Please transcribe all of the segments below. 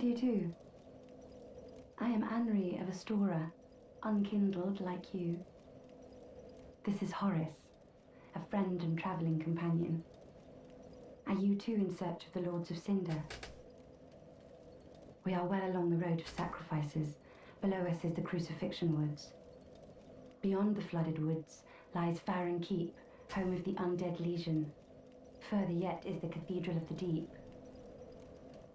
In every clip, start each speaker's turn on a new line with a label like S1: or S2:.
S1: do you do? I am Anri of Astora, unkindled like you. This is Horace, a friend and travelling companion. Are you too in search of the Lords of Cinder? We are well along the road of sacrifices. Below us is the Crucifixion Woods. Beyond the flooded woods lies Farron Keep, home of the undead Legion. Further yet is the Cathedral of the Deep.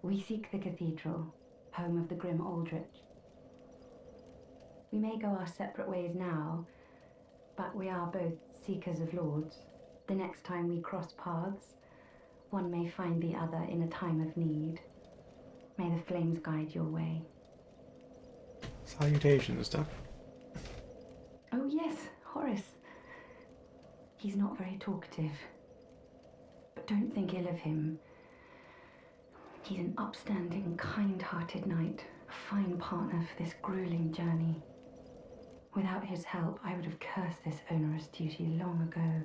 S1: We seek the cathedral, home of the grim Aldrich. We may go our separate ways now, but we are both seekers of lords. The next time we cross paths, one may find the other in a time of need. May the flames guide your way.
S2: Salutations, Doc.
S1: Oh yes, Horace. He's not very talkative. But don't think ill of him. He's an upstanding, kind-hearted knight, a fine partner for this grueling journey. Without his help, I would have cursed this onerous duty long ago.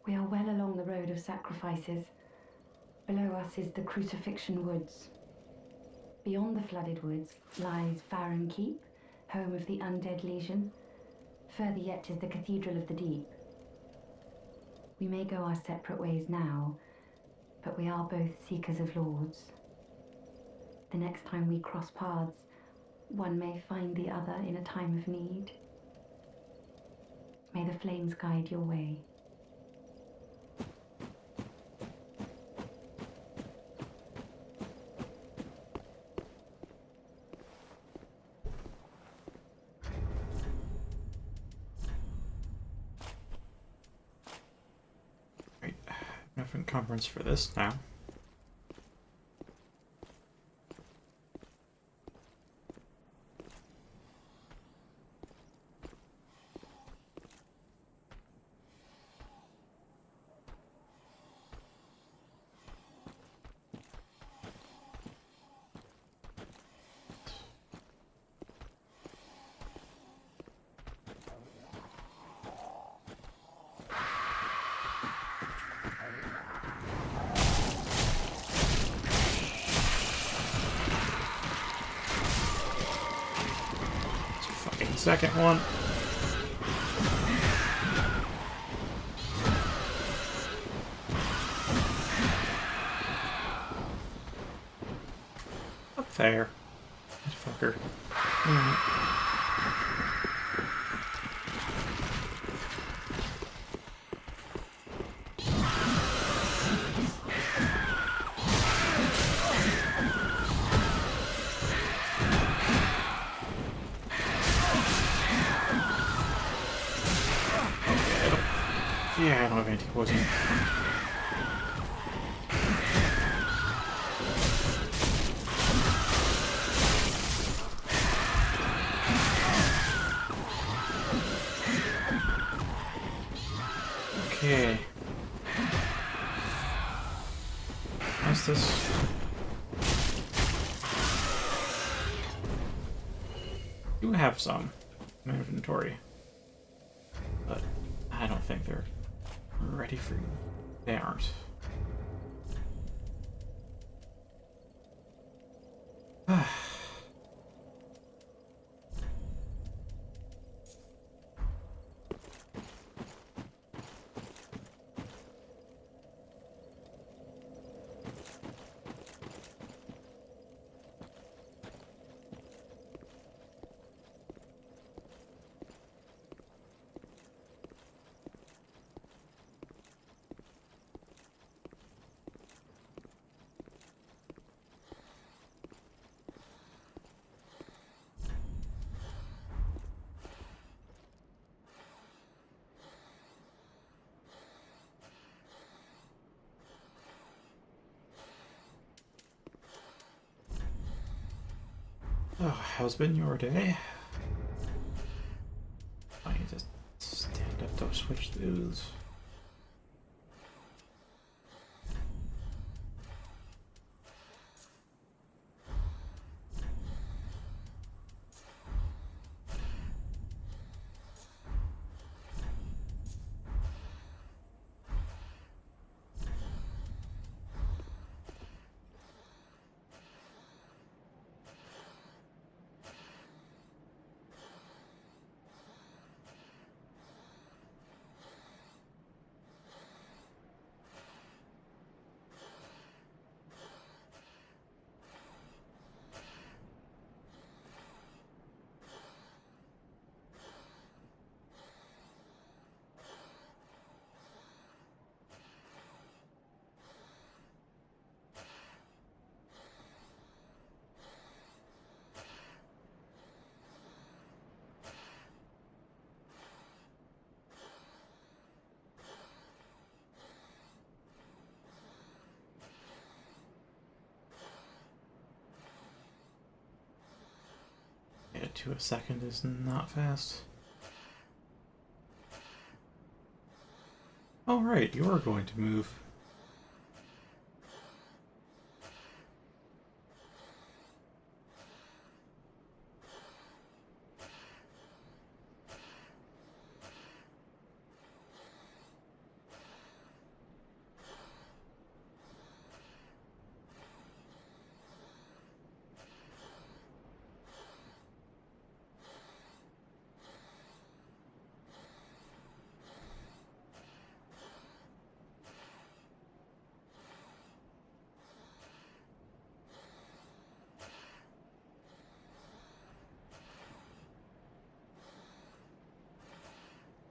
S1: We are well along the road of sacrifices. Below us is the Crucifixion Woods. Beyond the flooded woods lies Farron Keep, home of the undead Legion. Further yet is the Cathedral of the Deep. We may go our separate ways now, but we are both seekers of lords. The next time we cross paths, one may find the other in a time of need. May the flames guide your way.
S2: Right, enough encumbrance for this now. Second one. Up there. That fucker. Yeah, I don't have anti-poison. Okay. How's this? I do have some in my inventory, but I don't think they're ready for you. They aren't. Oh, how's been your day? I need to stand up to switch those. to a second is not fast. All right, you're going to move.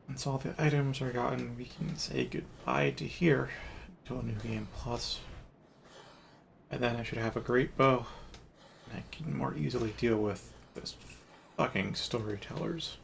S2: Once all the items are gotten, we can say goodbye to here until New Game Plus. And then I should have a great bow. And I can more easily deal with this fucking storytellers.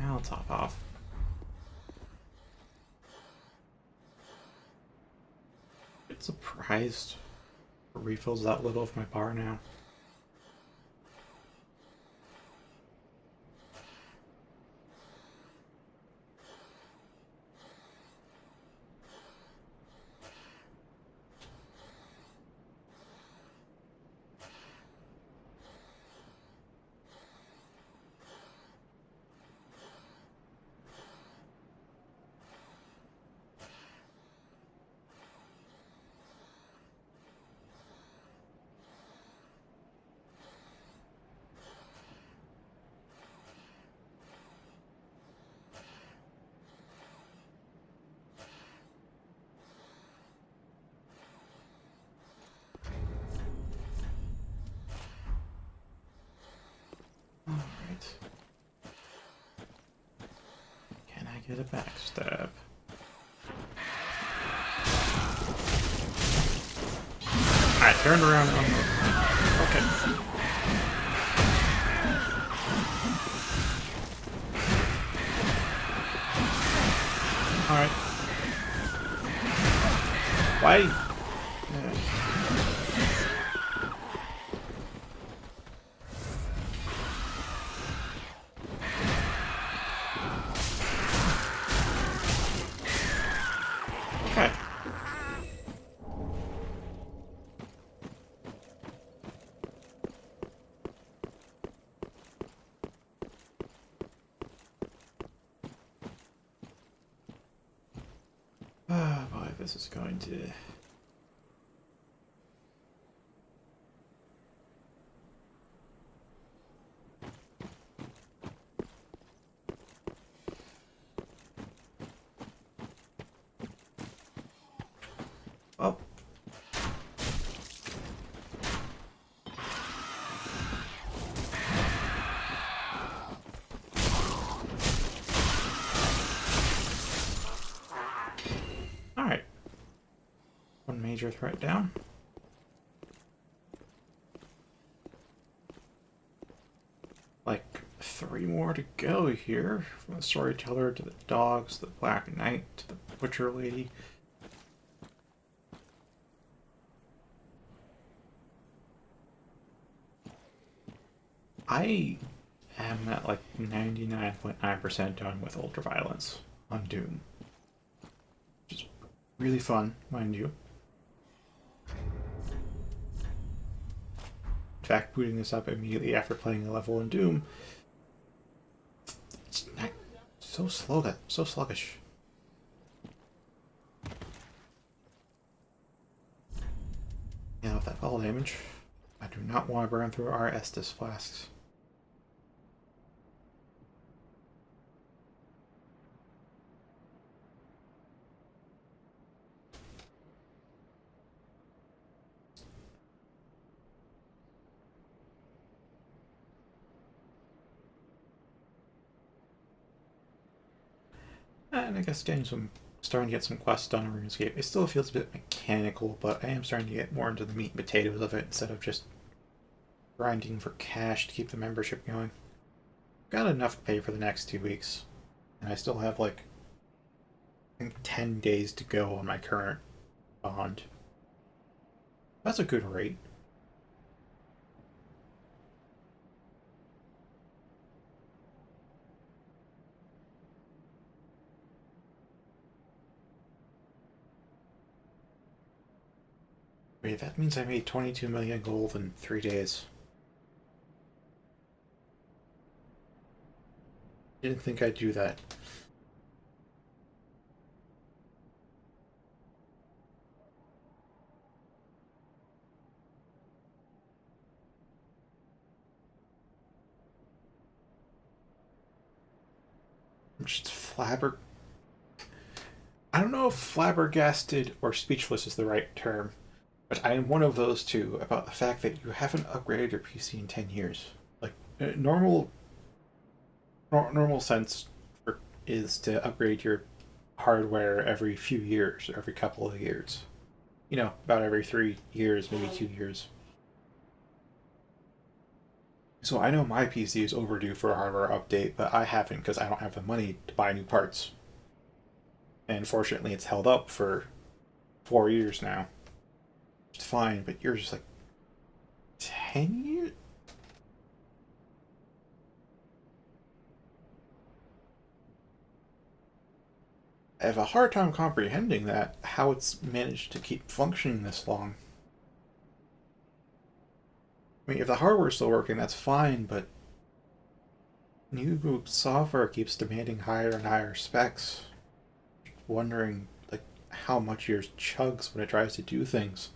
S2: I'll top off. I'm surprised for refills that little of my bar now. Alright. Can I get a backstab? Alright, turn around on the... Okay. Alright. Why? Yeah. Okay. Oh boy, this is going to... Oh. Alright. One major threat down. Like 3 more to go here. From the storyteller to the dogs, the Black Knight to the butcher lady. I am at like 99.9% done with ultraviolence on Doom. Which is really fun, mind you. In fact, booting this up immediately after playing a level in Doom, it's not so slow, so sluggish. Yeah, with that fall damage, I do not want to burn through our Estus flasks. And I guess starting to get some quests done in RuneScape. It still feels a bit mechanical, but I am starting to get more into the meat and potatoes of it instead of just grinding for cash to keep the membership going. Got enough to pay for the next 2 weeks, and I still have like I think 10 days to go on my current bond. That's a good rate. Wait, that means I made 22 million gold in 3 days. Didn't think I'd do that. I'm just I don't know if flabbergasted or speechless is the right term, but I am one of those two about the fact that you haven't upgraded your PC in 10 years. Like, normal sense is to upgrade your hardware every few years or every couple of years. You know, about every 3 years, maybe 2 years. So I know my PC is overdue for a hardware update, but I haven't because I don't have the money to buy new parts. And fortunately, it's held up for 4 years now. It's fine, but you're just like 10 years. I have a hard time comprehending that how it's managed to keep functioning this long. I mean, if the hardware's still working, that's fine, but new software keeps demanding higher and higher specs. Wondering like how much yours chugs when it tries to do things.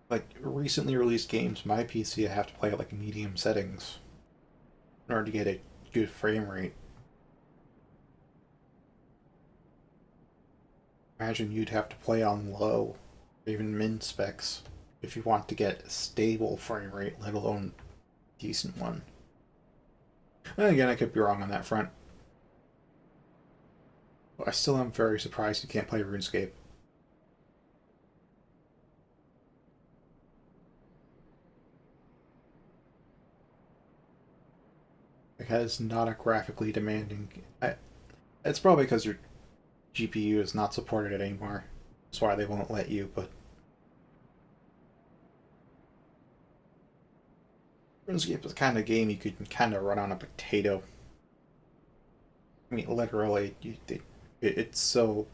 S2: Like recently released games, my PC I have to play at like medium settings in order to get a good frame rate. Imagine you'd have to play on low, or even min specs, if you want to get a stable frame rate, let alone a decent one. And again, I could be wrong on that front. But I still am very surprised you can't play RuneScape. Because not a graphically demanding. It's probably because your GPU is not supported anymore. That's why they won't let you, but RuneScape is the kind of game you could kind of run on a potato. I mean, literally, it's so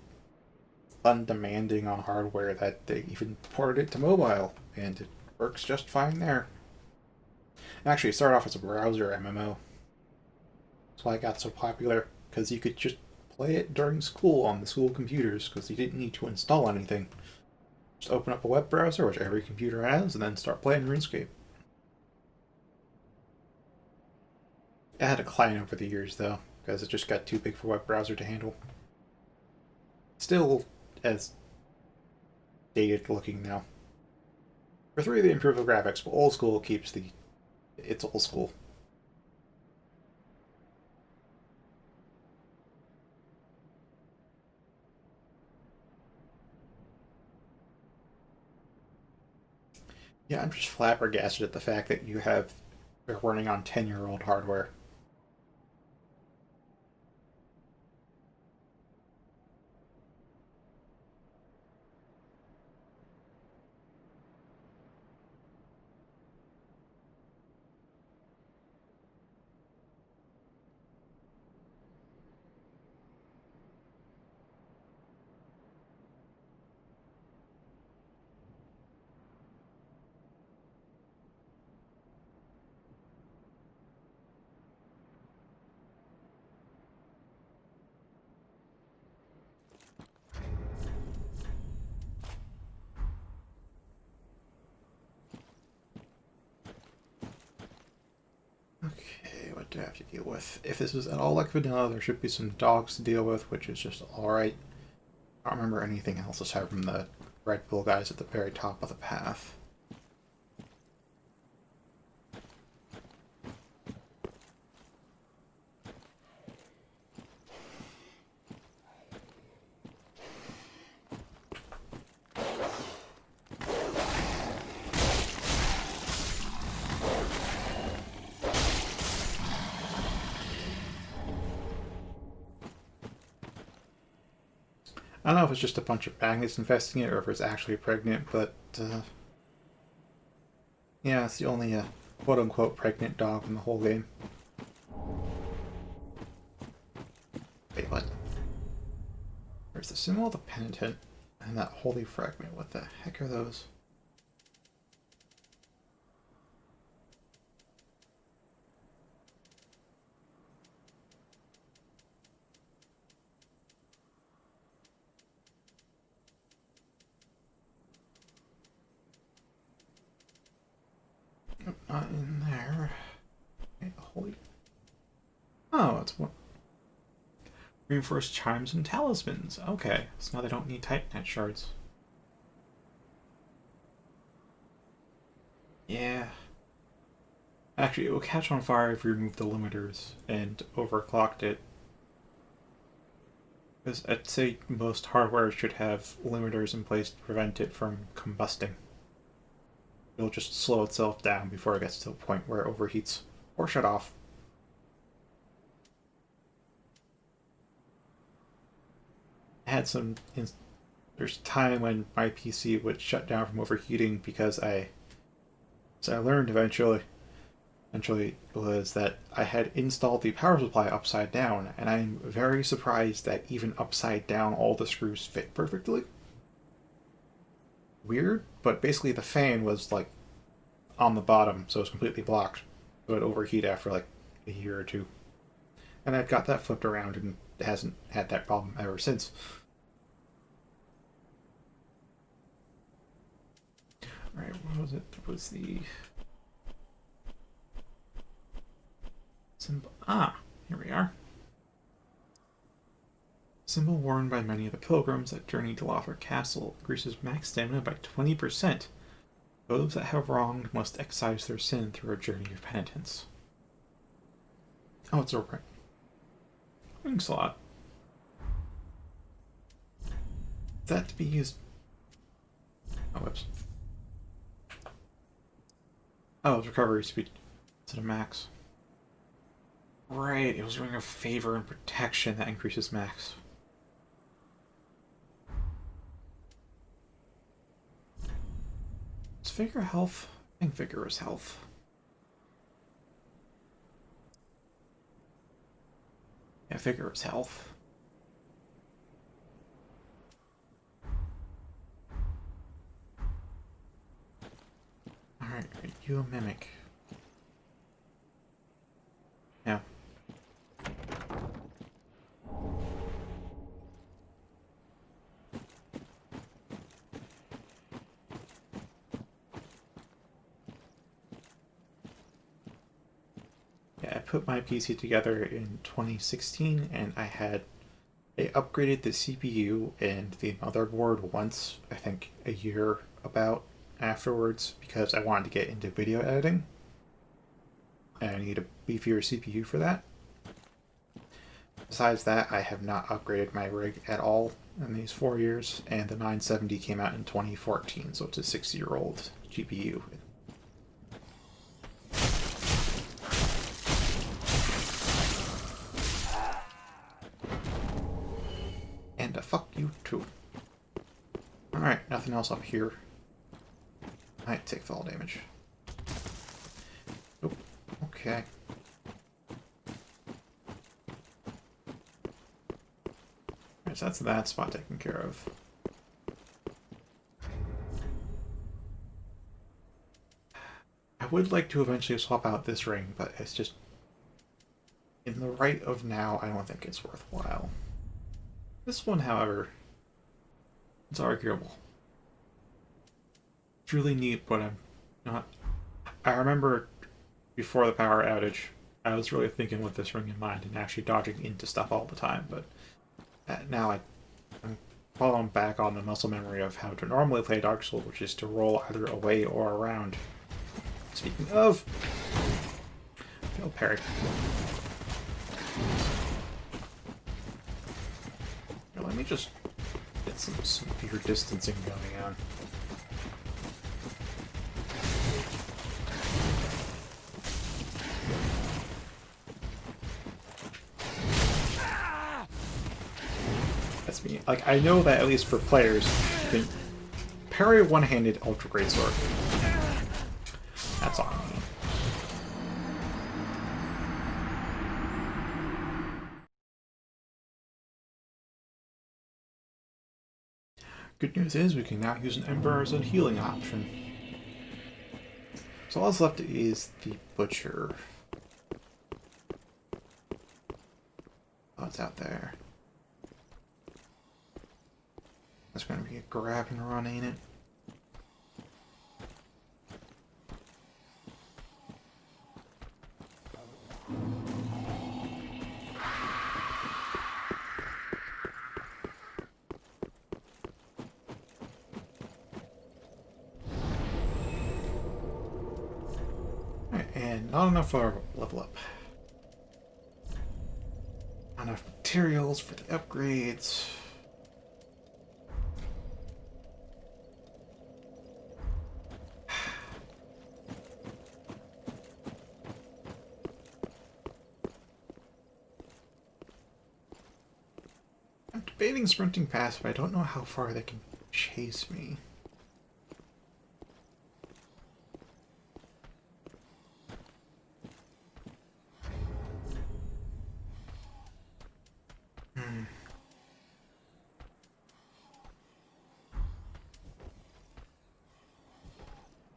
S2: undemanding on hardware that they even ported it to mobile, and it works just fine there. And actually, it started off as a browser MMO. That's why it got so popular, because you could just play it during school on the school computers, because you didn't need to install anything. Just open up a web browser, which every computer has, and then start playing RuneScape. It had a client over the years, though, because it just got too big for web browser to handle. Still as dated looking now. For 3, they improved the graphics, but old school keeps the. It's old school. Yeah, I'm just flabbergasted at the fact that they're running on 10-year-old hardware. Okay, what do I have to deal with? If this is at all like vanilla, there should be some dogs to deal with, which is just alright. I don't remember anything else aside from the Red Bull guys at the very top of the path. I don't know if it's just a bunch of magnets infesting it or if it's actually pregnant, but yeah, it's the only quote-unquote pregnant dog in the whole game. Wait, what? There's the symbol of the penitent and that holy fragment. What the heck are those? Not in there. Okay, the holy. Oh, it's one. Reinforced chimes and talismans. Okay, so now they don't need Titanite shards. Yeah. Actually, it will catch on fire if you remove the limiters and overclocked it. Because I'd say most hardware should have limiters in place to prevent it from combusting. It'll just slow itself down before it gets to the point where it overheats. Or shut off. I had some... There's a time when my PC would shut down from overheating because I learned eventually was that I had installed the power supply upside down, and I'm very surprised that even upside down all the screws fit perfectly. Weird, but basically the fan was like on the bottom, so it was completely blocked. So it would overheat after like a year or two. And I've got that flipped around and hasn't had that problem ever since. Alright, what was it? What was the symbol? Ah, here we are. Symbol worn by many of the pilgrims that journey to Lothar Castle increases max stamina by 20%. Those that have wronged must excise their sin through a journey of penitence. Oh, it's a ring slot. Is that to be used? Oh, whoops. Oh, it's recovery speed instead of max. Right, it was Ring of Favor and Protection that increases max. Is Vigor health? I think Vigor is health. Yeah, Vigor is health. Alright, you a mimic. Yeah. Yeah, I put my PC together in 2016 and I upgraded the CPU and the motherboard once, I think a year about afterwards, because I wanted to get into video editing. And I need a beefier CPU for that. Besides that, I have not upgraded my rig at all in these 4 years, and the 970 came out in 2014, so it's a 6-year-old GPU. And fuck you too. Alright, nothing else up here. Might take fall damage. Nope. Okay. Alright, so that's that spot taken care of. I would like to eventually swap out this ring, but it's just... in the right of now, I don't think it's worthwhile. This one, however, it's arguable. It's really neat, but I'm not... I remember before the power outage, I was really thinking with this ring in mind and actually dodging into stuff all the time, but now I'm falling back on the muscle memory of how to normally play Dark Souls, which is to roll either away or around. Speaking of... Kill parry. Now, let me just get some severe distancing going on. That's me. Like, I know that at least for players, you can parry a one-handed Ultra Greatsword. That's all I mean. Good news is we can now use an Ember as a healing option. So all that's left is the Butcher. Oh, it's out there. That's going to be a grab and run, ain't it? Alright, and not enough for a level up. Not enough materials for the upgrades. I'm debating sprinting past, but I don't know how far they can chase me.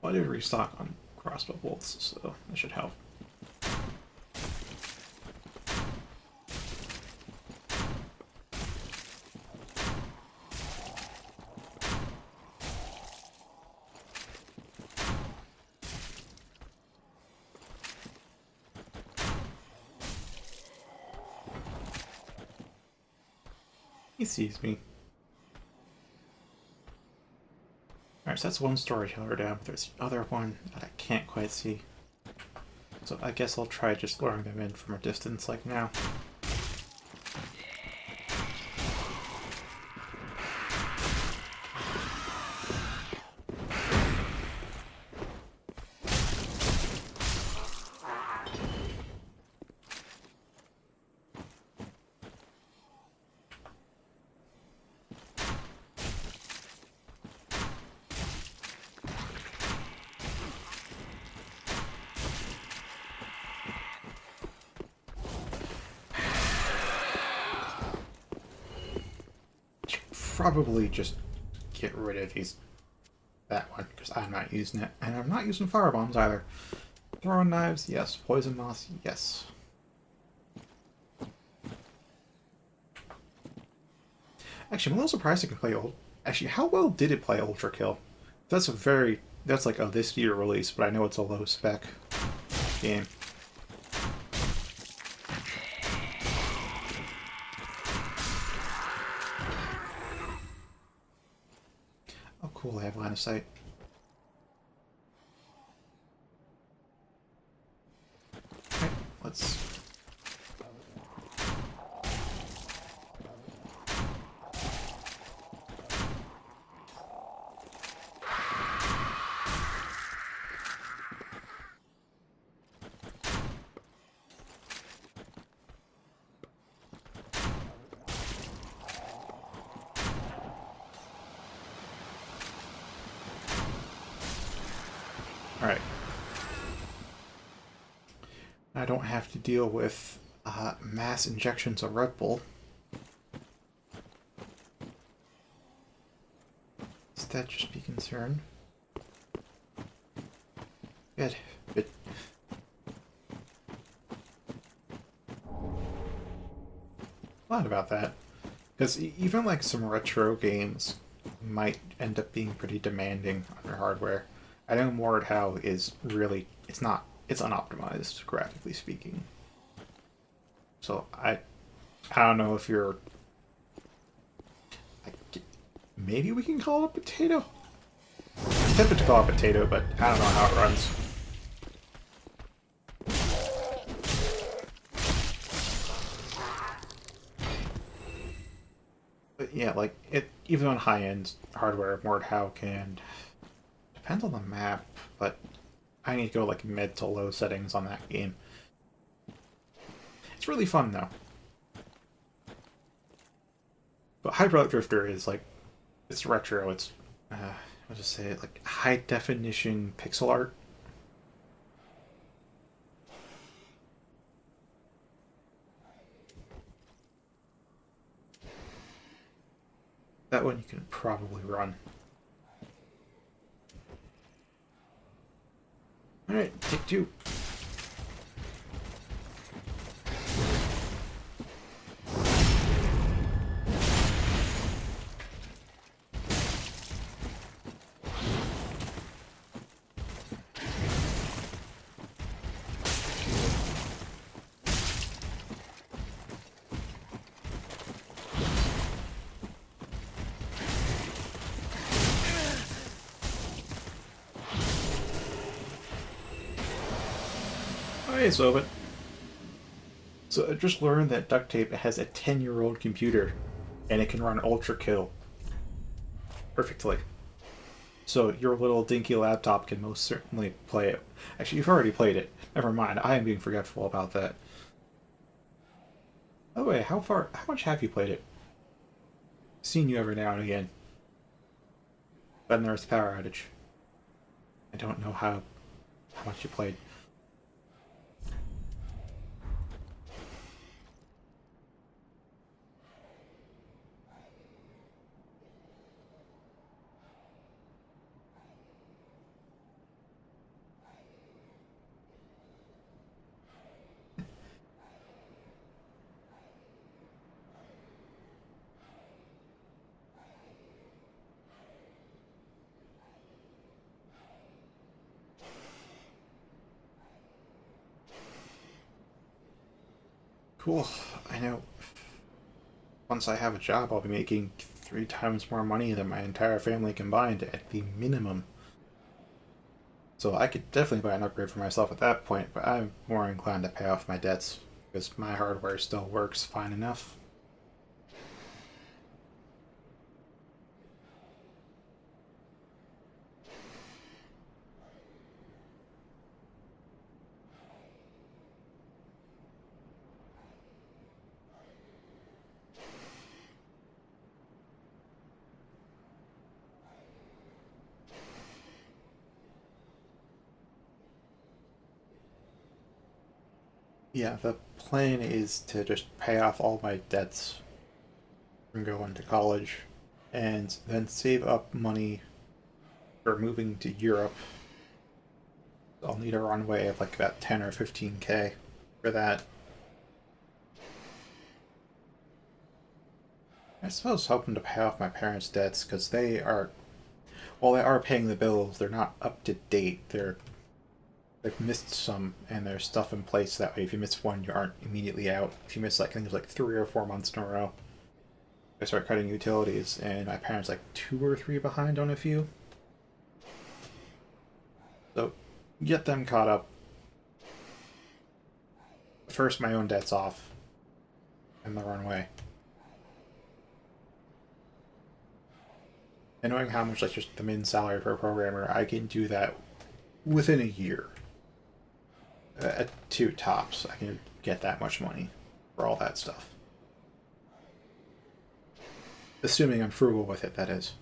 S2: Well, I did restock on crossbow bolts, so that should help. He sees me. Alright, so that's one storyteller down, but there's another one that I can't quite see. So I guess I'll try just luring them in from a distance like now. Probably just get rid of that one, because I'm not using it. And I'm not using fire bombs either. Throwing knives, yes. Poison moss, yes. Actually, I'm a little surprised it can play old. Actually, how well did it play Ultra Kill? That's like a this year release, but I know it's a low spec game. Oh, cool! I have line of sight. Okay, let's. Alright. I don't have to deal with mass injections of Red Bull. Does that just be concerned? Good. Good. Glad about that. Because even like some retro games might end up being pretty demanding on your hardware. I know Mordhau is really, it's unoptimized, graphically speaking. So I don't know if you're, maybe we can call it a potato? I'm tempted to call it a potato, but I don't know how it runs. But yeah, like, even on high-end hardware, Mordhau can, depends on the map, but I need to go like mid to low settings on that game. It's really fun though. But Hydraulic Drifter is like, it's retro. It's I'll just say it, like high definition pixel art. That one you can probably run. Alright, take two. Hey, Sobit. So I just learned that duct tape has a 10-year-old computer, and it can run Ultra Kill perfectly. So your little dinky laptop can most certainly play it. Actually, you've already played it. Never mind, I am being forgetful about that. By the way, how much have you played it? Seen you every now and again. Then there's the power outage. I don't know how much you played. Cool. I know. Once I have a job, I'll be making 3 times more money than my entire family combined at the minimum. So I could definitely buy an upgrade for myself at that point, but I'm more inclined to pay off my debts because my hardware still works fine enough. Yeah, the plan is to just pay off all my debts from going to college and then save up money for moving to Europe. I'll need a runway of like about 10 or 15K for that. I suppose hoping to pay off my parents' debts because while they are paying the bills, they're not up to date. They've missed some, and there's stuff in place that way if you miss one, you aren't immediately out. If you miss like, I think it was like 3 or 4 months in a row, I start cutting utilities, and my parents like 2 or 3 behind on a few. So get them caught up. First, my own debt's off, and the runway. And knowing how much like just the min salary for a programmer, I can do that within a year. At 2 tops, I can get that much money for all that stuff. Assuming I'm frugal with it, that is.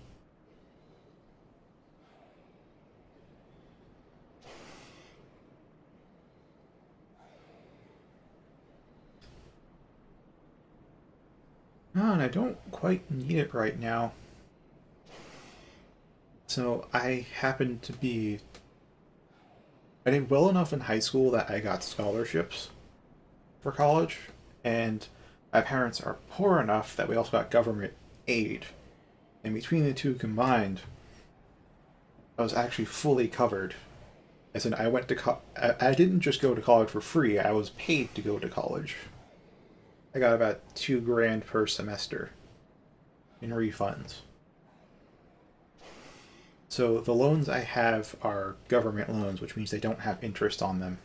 S2: Oh, and I don't quite need it right now. So I happen to be... I did well enough in high school that I got scholarships for college, and my parents are poor enough that we also got government aid. And between the two combined, I was actually fully covered. As in, I went to I didn't just go to college for free, I was paid to go to college. I got about $2,000 per semester in refunds. So the loans I have are government loans, which means they don't have interest on them.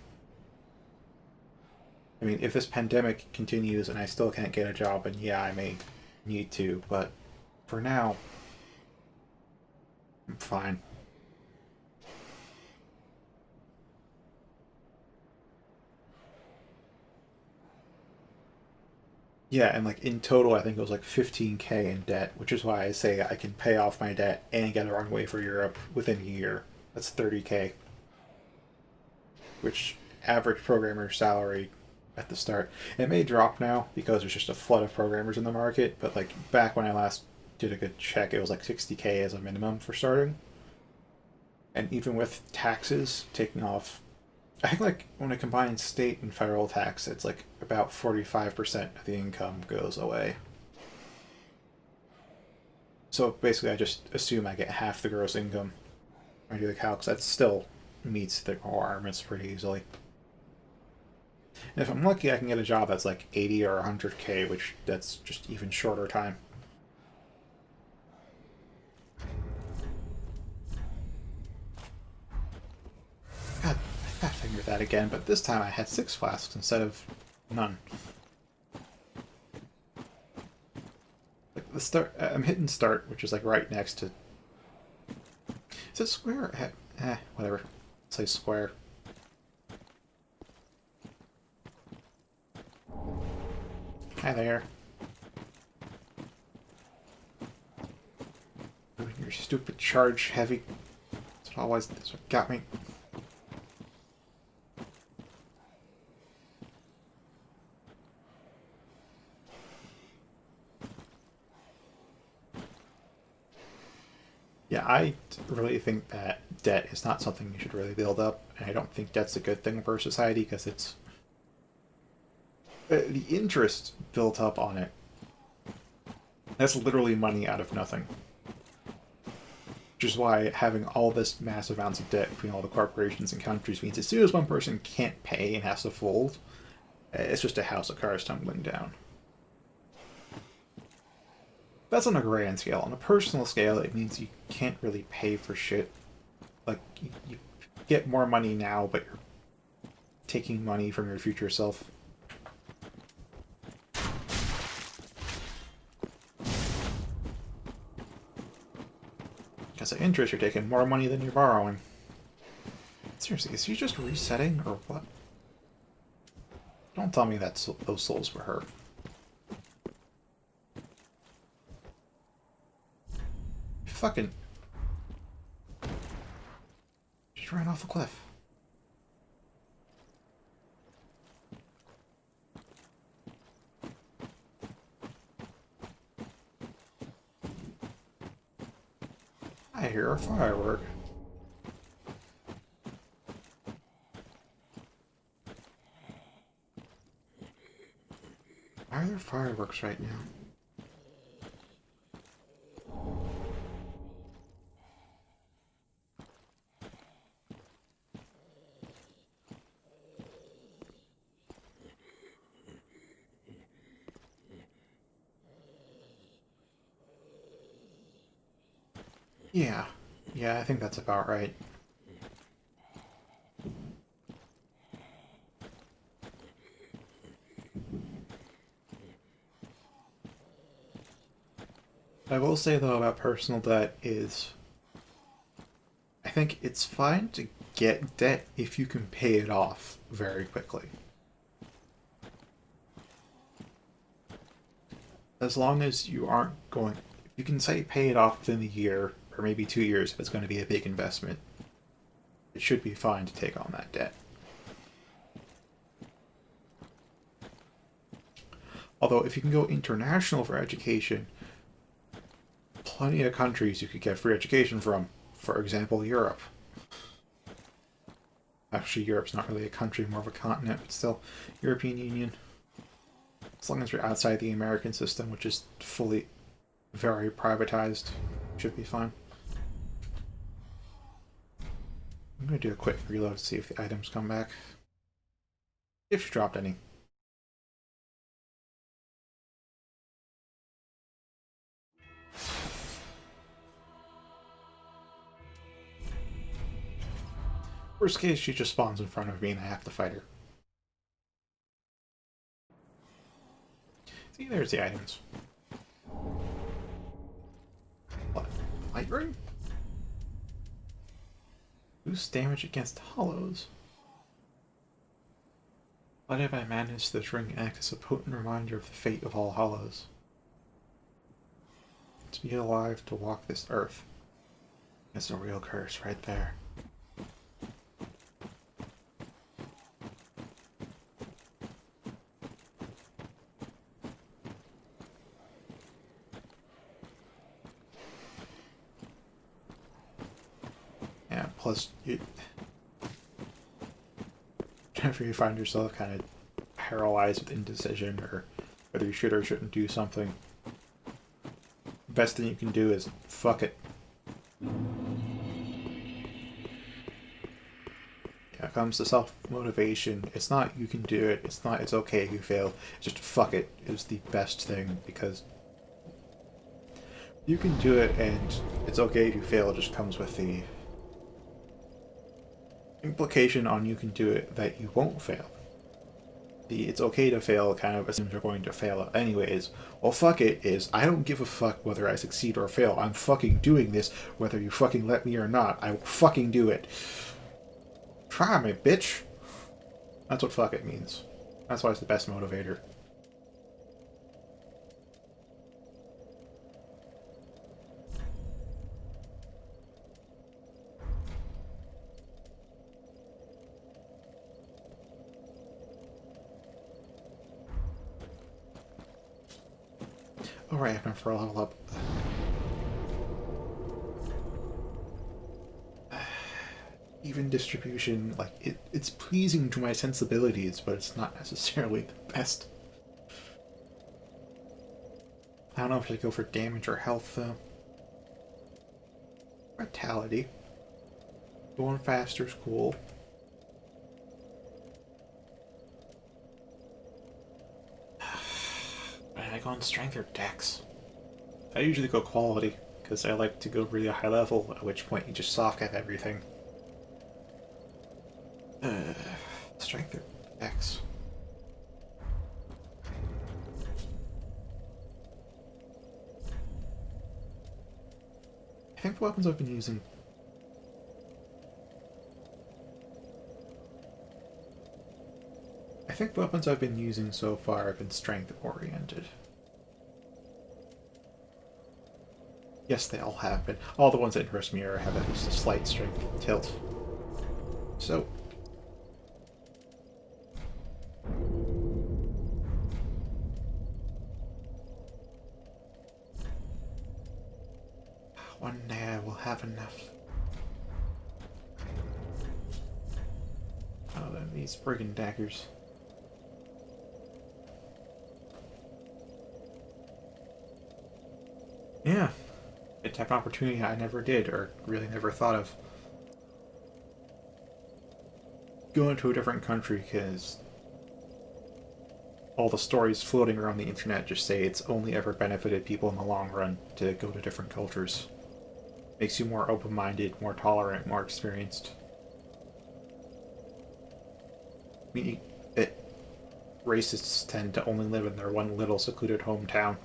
S2: I mean, if this pandemic continues and I still can't get a job, and yeah, I may need to, but for now, I'm fine. Yeah, and like in total, I think it was like 15K in debt, which is why I say I can pay off my debt and get a runway for Europe within a year. That's 30K, which average programmer salary at the start. It may drop now because there's just a flood of programmers in the market, but like back when I last did a good check, it was like 60K as a minimum for starting. And even with taxes taking off, I think like when I combine state and federal tax, it's like about 45% of the income goes away. So basically, I just assume I get half the gross income when I do the calcs. That still meets the requirements pretty easily. And if I'm lucky, I can get a job that's like 80 or 100K, which that's just even shorter time. God, I gotta figure that again, but this time I had 6 flasks instead of none. Like the start, I'm hitting start, which is like right next to. Is it square? Whatever. Let's say square. Hi there. Your stupid charge heavy. That's what got me. Yeah, I really think that debt is not something you should really build up, and I don't think debt's a good thing for society because it's the interest built up on it. That's literally money out of nothing. Which is why having all this massive amounts of debt between all the corporations and countries means as soon as one person can't pay and has to fold, it's just a house of cards tumbling down. That's on a grand scale. On a personal scale, it means you can't really pay for shit. Like, you get more money now, but you're taking money from your future self. Because of interest, you're taking more money than you're borrowing. Seriously, is he just resetting, or what? Don't tell me that those souls were her. Fucking... She ran off a cliff. I hear a firework. Why are there fireworks right now? Yeah. Yeah, I think that's about right. I will say, though, about personal debt is... I think it's fine to get debt if you can pay it off very quickly. As long as you aren't going... You can say pay it off within a year, or maybe 2 years if it's going to be a big investment. It should be fine to take on that debt. Although, if you can go international for education, plenty of countries you could get free education from. For example, Europe. Actually, Europe's not really a country, more of a continent, but still, European Union. As long as you're outside the American system, which is fully, very privatized, should be fine. I'm going to do a quick reload to see if the items come back. If she dropped any. Worst case, she just spawns in front of me and I have to fight her. See, there's the items. What? Light ring? Boost damage against hollows. What if I managed the ring act as a potent reminder of the fate of all hollows? To be alive, to walk this earth. It's a real curse right there. Yeah, plus, whenever you find yourself kind of paralyzed with indecision or whether you should or shouldn't do something, the best thing you can do is fuck it. Yeah, it comes to self-motivation. It's not you can do it. It's not it's okay if you fail. It's just fuck it is the best thing because you can do it and it's okay if you fail. It just comes with the implication on you can do it that you won't fail. The it's okay to fail kind of assumes you're going to fail anyways. Well, fuck it is I don't give a fuck whether I succeed or fail. I'm fucking doing this whether you fucking let me or not. I will fucking do it. Try me, bitch. That's what fuck it means. That's why it's the best motivator. Alright, I'm for a level up. Even distribution, like, it's pleasing to my sensibilities, but it's not necessarily the best. I don't know if I should go for damage or health, though. Vitality. Going faster is cool. I go on strength or dex? I usually go quality, because I like to go really high level, at which point you just soft cap everything. Strength or dex? I think the weapons I've been using... I think the weapons I've been using so far have been strength-oriented. Yes, they all have been. All the ones that interest me are have at least a slight strength tilt. So... one day I will have enough. Oh, then these brigand daggers. Yeah. A type of opportunity I never did, or really never thought of. Going to a different country, because all the stories floating around the internet just say it's only ever benefited people in the long run to go to different cultures. Makes you more open-minded, more tolerant, more experienced. Meaning that racists tend to only live in their one little secluded hometown.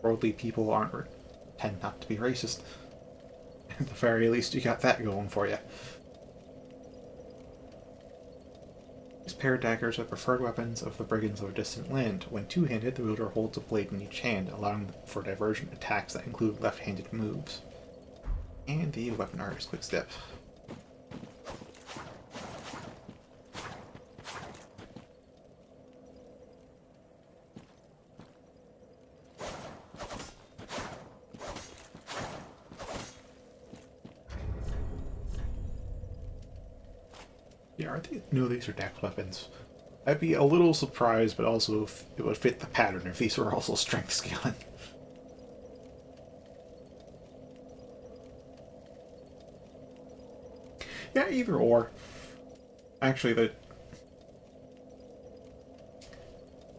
S2: Worldly people tend not to be racist. At the very least, you got that going for you. These pair daggers are preferred weapons of the brigands of a distant land. When two-handed, the wielder holds a blade in each hand, allowing for divergent attacks that include left-handed moves. And the weapon art is quick step. Yeah, no, these are dex weapons. I'd be a little surprised, but also it would fit the pattern if these were also strength scaling. Yeah, either or. Actually, the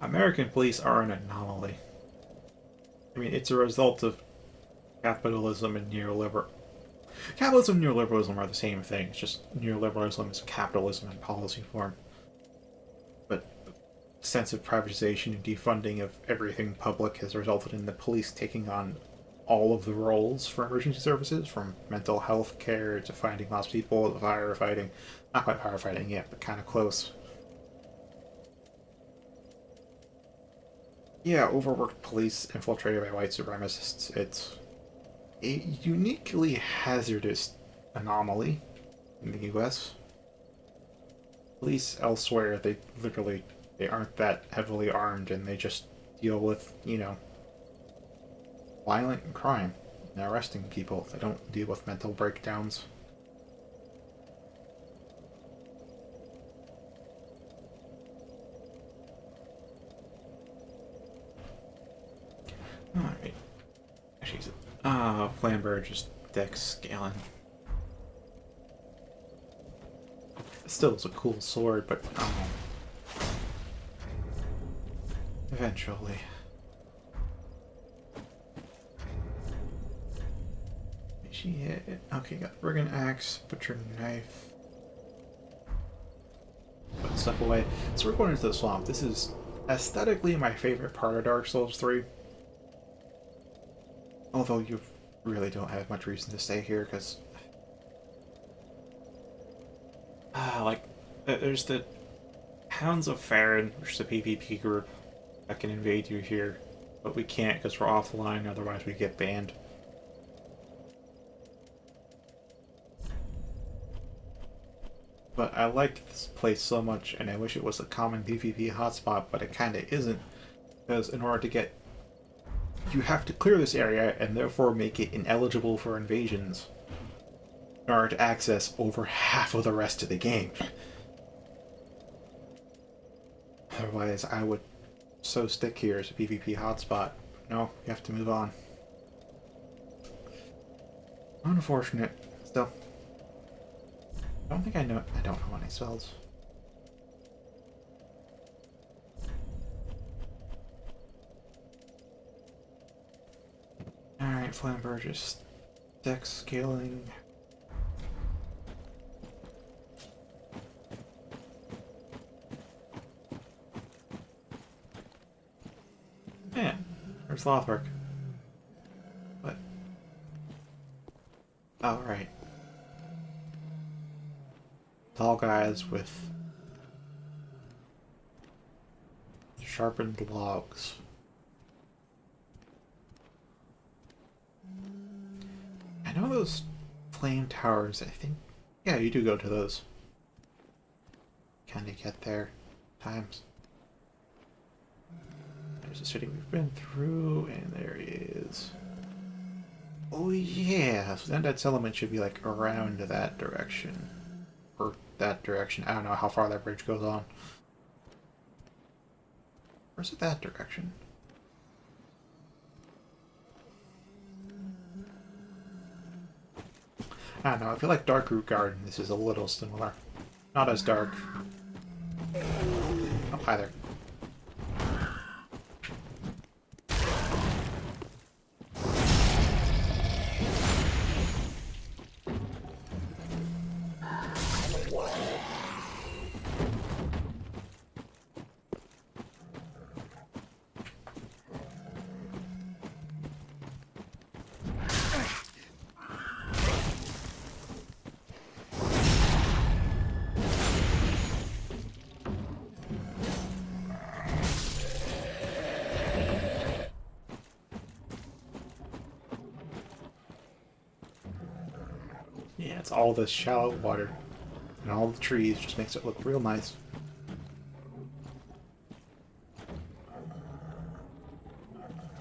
S2: American police are an anomaly. I mean, it's a result of capitalism and neoliberal. Capitalism and neoliberalism are the same thing. It's just neoliberalism is capitalism in policy form. But extensive privatization and defunding of everything public has resulted in the police taking on all of the roles for emergency services, from mental health care to finding lost people to firefighting. Not quite firefighting yet, but kind of close. Yeah, overworked police infiltrated by white supremacists. It's a uniquely hazardous anomaly in the US. Police elsewhere, they aren't that heavily armed and they just deal with, violent crime and arresting people. They don't deal with mental breakdowns. Alright. Actually, Flamber just dex scaling. Still, it's a cool sword, but eventually. She hit it. Okay, got brigand axe, butcher knife. Put stuff away. So we're going into the swamp. This is aesthetically my favorite part of Dark Souls 3. Although you really don't have much reason to stay here, because there's the Hounds of Farron, which is a PvP group that can invade you here, but we can't because we're offline, otherwise we get banned. But I like this place so much, and I wish it was a common PvP hotspot, but it kinda isn't, because in order to get... You have to clear this area, and therefore make it ineligible for invasions, in order to access over half of the rest of the game. Otherwise, I would so stick here as a PvP hotspot. No, you have to move on. Unfortunate. Still. I don't know any spells. Alright, Flamber, just dex scaling. Yeah, there's Lothric. What? Oh, right. Tall guys with sharpened logs. I know those flame towers, I think... Yeah, you do go to those. Kinda get there. Times. There's a city we've been through, and there he is. Oh yeah, so then that settlement should be like around that direction. Or that direction. I don't know how far that bridge goes on. Or is it that direction? I don't know, I feel like Dark Root Garden, this is a little similar. Not as dark. Oh, hi there. Yeah, it's all this shallow water and all the trees just makes it look real nice.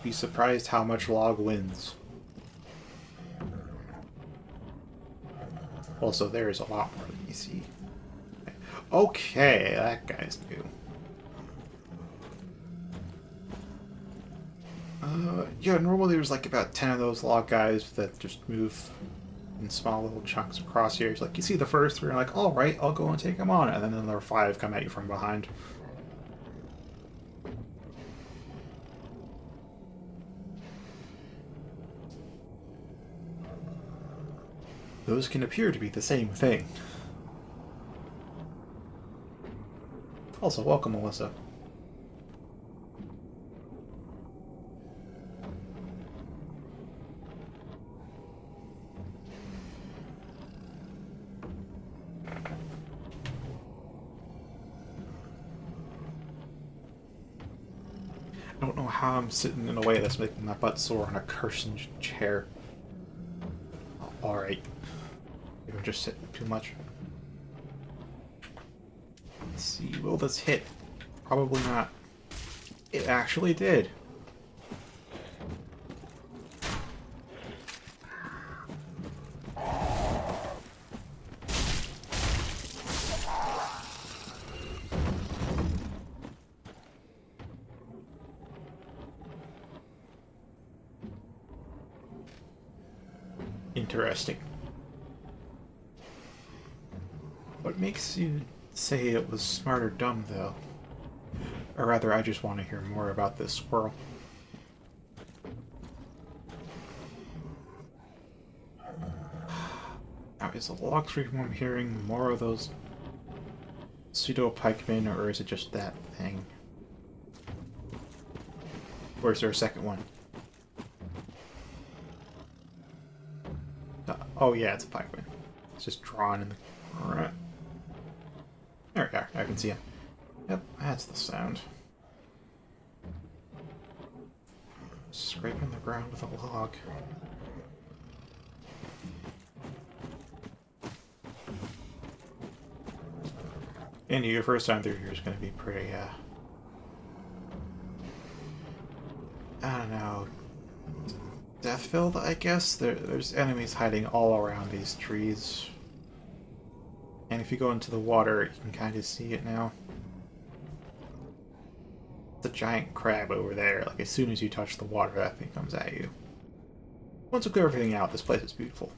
S2: Be surprised how much log wins. Also, there is a lot more than you see. Okay, that guy's new. Yeah, normally there's like about 10 of those log guys that just move in small little chunks across here. It's like, you see the first three, you're like, alright, I'll go and take them on. And then another 5 come at you from behind. Those can appear to be the same thing. Also, welcome, Melissa. don't know how I'm sitting in a way that's making my butt sore on a cursing chair. Alright. Maybe I'm just sitting too much. Let's see, will this hit? Probably not. It actually did. Interesting. What makes you say it was smart or dumb, though? Or rather, I just want to hear more about this squirrel. Now, is the log tree from what I'm hearing more of those pseudo-pikemen, or is it just that thing? Or is there a second one? Oh yeah, it's a pikeman. It's just drawn in the... Alright. There we are, I can see him. Yep, that's the sound. Scraping the ground with a log. And your first time through here is going to be pretty, I don't know, death-filled, I guess? There's enemies hiding all around these trees. And if you go into the water, you can kind of see it now. It's a giant crab over there. Like, as soon as you touch the water, that thing comes at you. Once you clear everything out, this place is beautiful.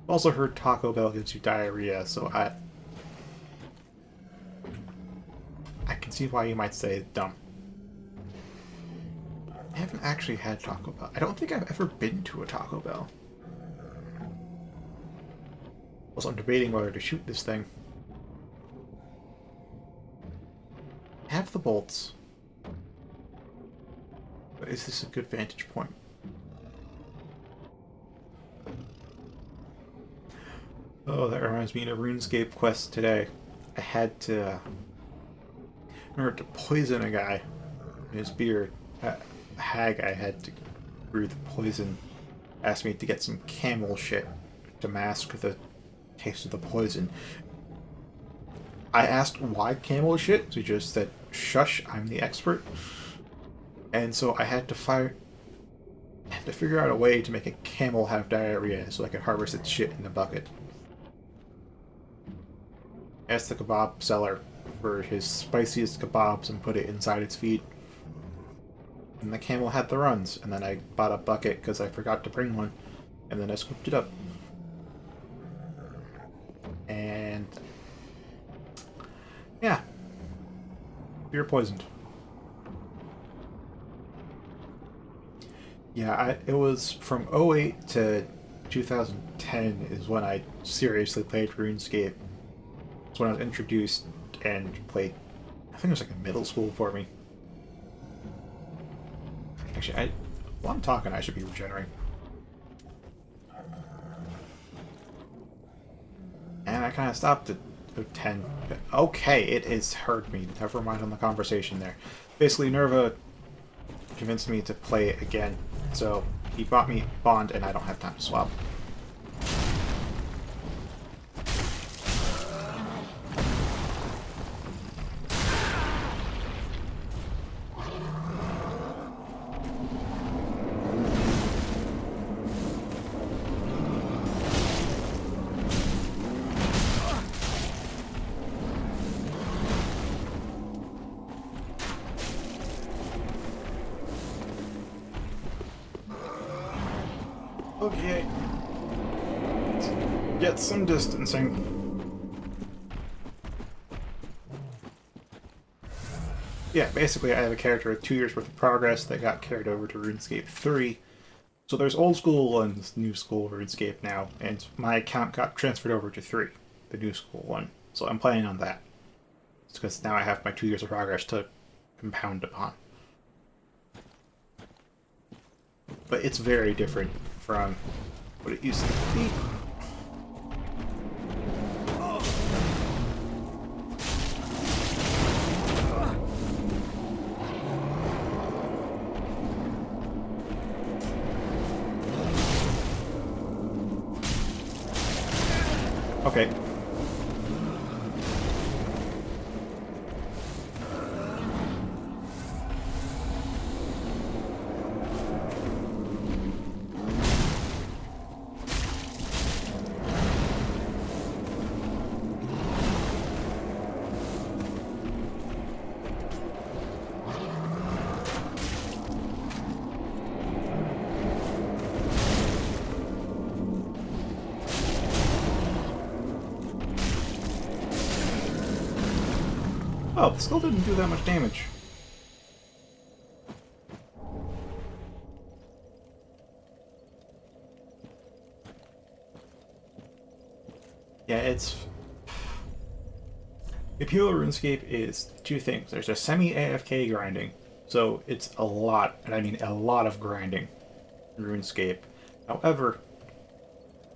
S2: Also heard Taco Bell gives you diarrhea, so I can see why you might say it's dumb. I haven't actually had Taco Bell. I don't think I've ever been to a Taco Bell. Also, I'm debating whether to shoot this thing. I have the bolts. But is this a good vantage point? Oh, that reminds me of a RuneScape quest today. I had to... remember to poison a guy in his beard. A hag I had to brew the poison. Asked me to get some camel shit to mask the taste of the poison. I asked why camel shit, so he just said, shush, I'm the expert. And so I had to figure out a way to make a camel have diarrhea so I could harvest its shit in a bucket. Asked the kebab seller for his spiciest kebabs and put it inside its feed. And the camel had the runs, and then I bought a bucket because I forgot to bring one, and then I scooped it up. And... yeah. You're poisoned. Yeah, it was from 08 to 2010 is when I seriously played RuneScape. It's when I was introduced and played, I think it was like a middle school for me. Actually, while I'm talking, I should be regenerating. And I kind of stopped at 10. Okay, it has heard me. Never mind on the conversation there. Basically, Nerva convinced me to play it again. So, he bought me Bond, and I don't have time to swap. Okay. Let's get some distancing. Yeah, basically I have a character with 2 years worth of progress that got carried over to RuneScape 3. So there's old school and new school RuneScape now, and my account got transferred over to 3, the new school one. So I'm playing on that. It's because now I have my 2 years of progress to compound upon. But it's very different from what it used to be. Okay. Oh, the skull didn't do that much damage. Yeah, it's... The appeal of RuneScape is two things. There's a semi-AFK grinding, so it's a lot, and I mean a lot of grinding in RuneScape. However,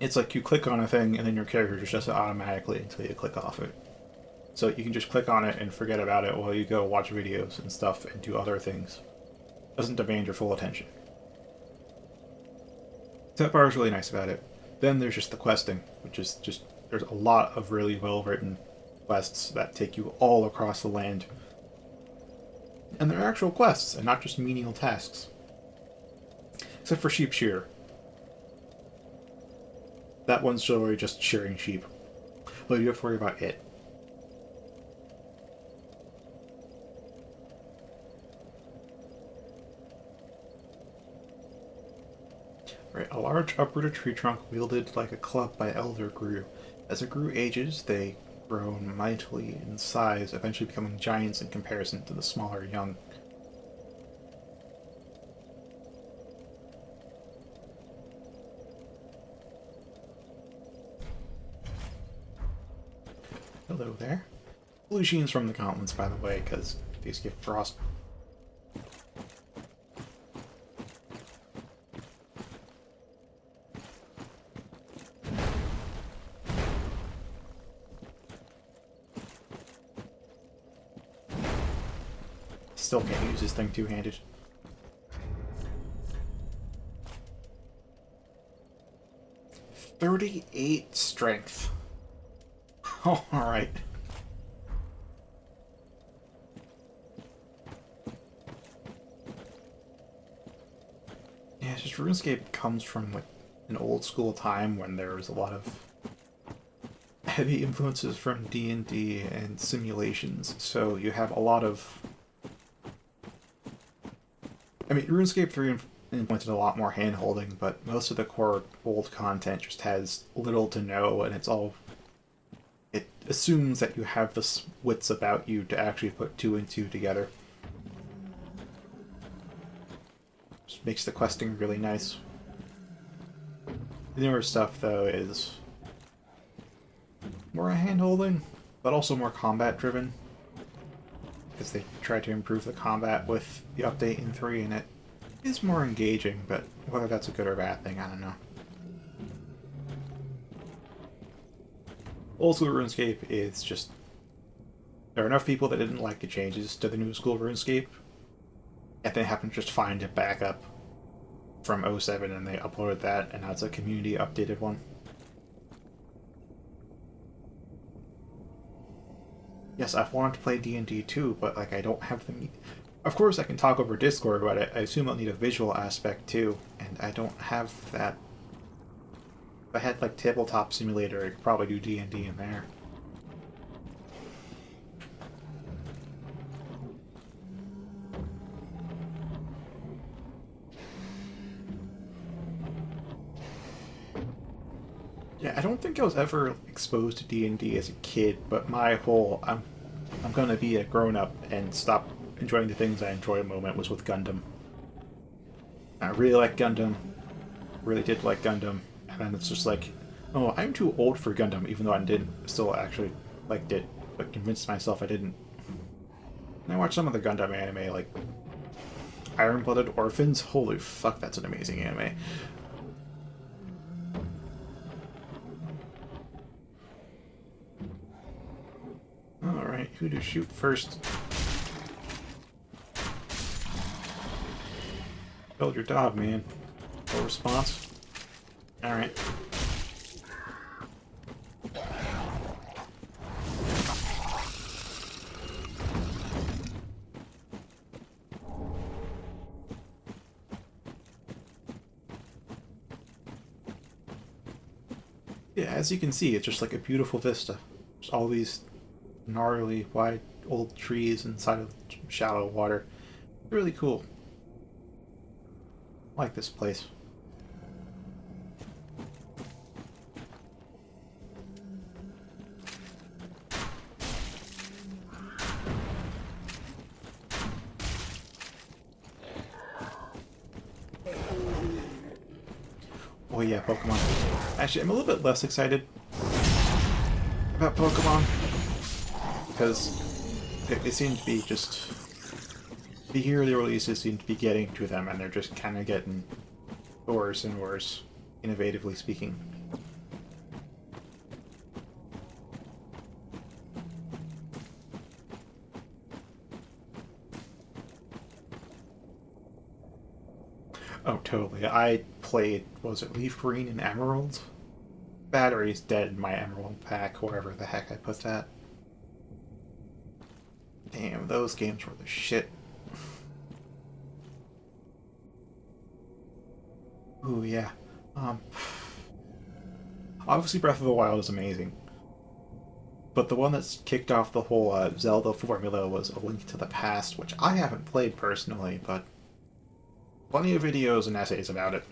S2: it's like you click on a thing and then your character just does it automatically until you click off it. So you can just click on it and forget about it while you go watch videos and stuff and do other things. Doesn't demand your full attention. That part is really nice about it. Then there's just the questing, which is just, there's a lot of really well written quests that take you all across the land. And they're actual quests and not just menial tasks. Except for Sheep Shear. That one's literally just shearing sheep. But you have to worry about it. Right, a large uprooted tree trunk wielded like a club by elder grew. As it grew ages, they grown mightily in size, eventually becoming giants in comparison to the smaller young. Hello there. Blue sheens from the gauntlets, by the way, because these give frost. Still can't use this thing two-handed. $38 strength. Oh, alright. Yeah, it's just RuneScape comes from like an old school time when there was a lot of heavy influences from D&D and simulations. So you have a lot of... I mean, RuneScape 3 implemented a lot more hand-holding, but most of the core old content just has little to no, and it's all... It assumes that you have the wits about you to actually put two and two together. Just makes the questing really nice. The newer stuff, though, is more hand-holding, but also more combat-driven. Because they tried to improve the combat with the update in 3, and it is more engaging, but whether that's a good or bad thing, I don't know. Old school RuneScape is just... There are enough people that didn't like the changes to the new school RuneScape, and they happened to just find a backup from 07, and they uploaded that, and now it's a community updated one. Yes, I've wanted to play D&D too, but like I don't have the... Of course I can talk over Discord about it. I assume I'll need a visual aspect too, and I don't have that. If I had like Tabletop Simulator, I could probably do D&D in there. Yeah, I don't think I was ever exposed to D&D as a kid, but my whole I'm gonna be a grown-up and stop enjoying the things I enjoy moment was with Gundam. I really like Gundam, really did like Gundam, and then it's just like, oh, I'm too old for Gundam, even though I didn't still actually liked it, but convinced myself I didn't. And I watched some of the Gundam anime, like Iron-Blooded Orphans. Holy fuck, that's an amazing anime. Alright, who to shoot first? Killed your dog, man. No response? Alright. Yeah, as you can see, it's just like a beautiful vista. There's all these gnarly, wide, old trees inside of shallow water. Really cool. I like this place. Oh yeah, Pokemon. Actually, I'm a little bit less excited about Pokemon because they seem to be just the yearly releases seem to be getting to them, and they're just kind of getting worse and worse, innovatively speaking. Oh, totally. I played, was it Leaf Green and Emerald? Battery's dead in my Emerald pack, wherever the heck I put that. Damn, those games were the shit. Ooh, yeah. Um, Obviously Breath of the Wild is amazing. But the one that's kicked off the whole Zelda formula was A Link to the Past, which I haven't played personally, but plenty of videos and essays about it.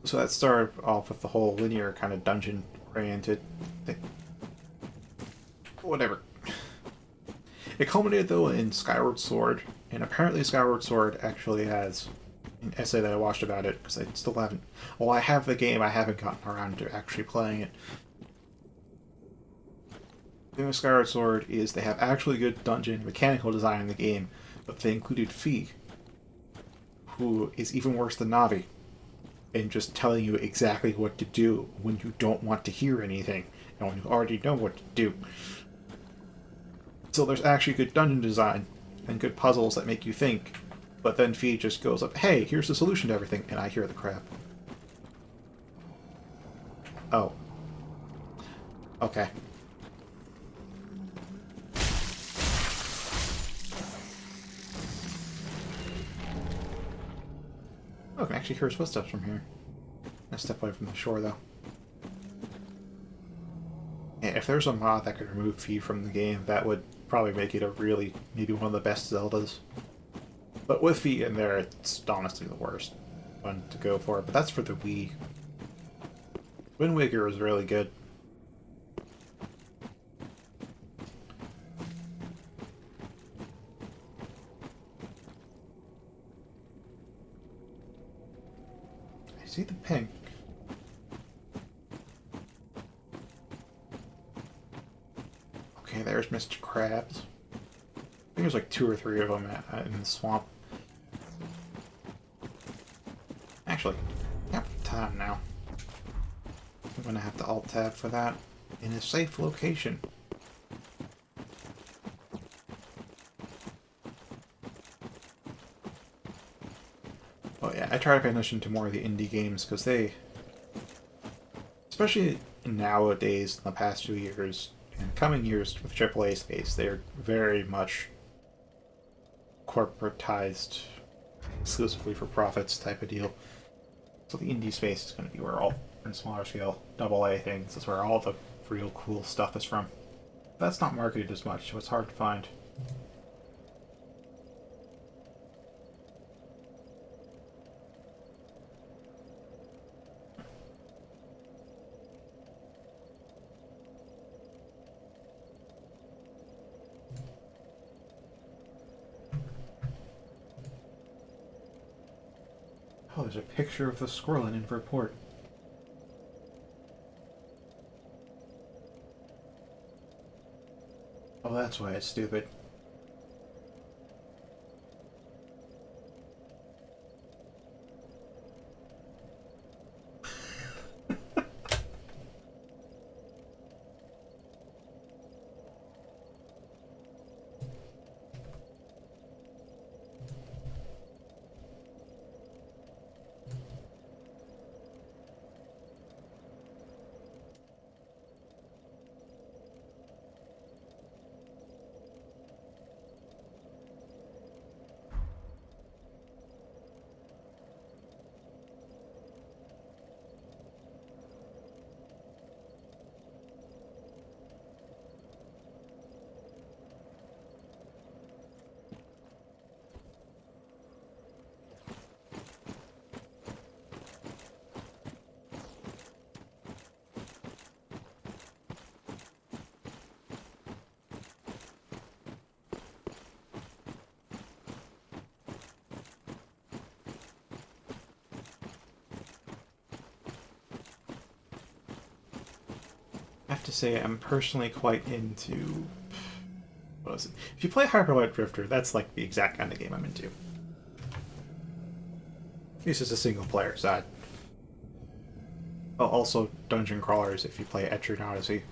S2: So that started off with the whole linear kind of dungeon-oriented thing. Whatever. It culminated, though, in Skyward Sword, and apparently Skyward Sword actually has an essay that I watched about it, because I still haven't... Well, I have the game, I haven't gotten around to actually playing it. The thing with Skyward Sword is they have actually good dungeon mechanical design in the game, but they included Fee, who is even worse than Navi, in just telling you exactly what to do when you don't want to hear anything, and when you already know what to do. So there's actually good dungeon design, and good puzzles that make you think, but then Fee just goes up, hey, here's the solution to everything, and I hear the crap. Oh. Okay. Oh, I can actually hear his footsteps from here. I step away from the shore, though. Yeah, if there's a mod that could remove Fee from the game, that would probably make it a really, maybe one of the best Zeldas. But with Fee in there, it's honestly the worst one to go for. But that's for the Wii. Wind Waker was really good. I see the pink. Okay, there's Mr. Krabs. I think there's like 2 or 3 of them in the swamp. Actually, I have time now. I'm gonna have to alt-tab for that. In a safe location. Well, yeah, I try to pay attention to more of the indie games, because they... Especially nowadays, in the past few years, and coming years with AAA space, they're very much corporatized, exclusively for profits type of deal. So the indie space is going to be where all, in smaller scale, AA things, is where all the real cool stuff is from. That's not marketed as much, so it's hard to find. Oh, there's a picture of the squirrel in Intrepid. Oh, that's why it's stupid. have to say I'm personally quite into... What is it? If you play Hyperlight Drifter, that's like the exact kind of game I'm into. This is a single player side. Oh, also dungeon crawlers if you play Etrian Odyssey.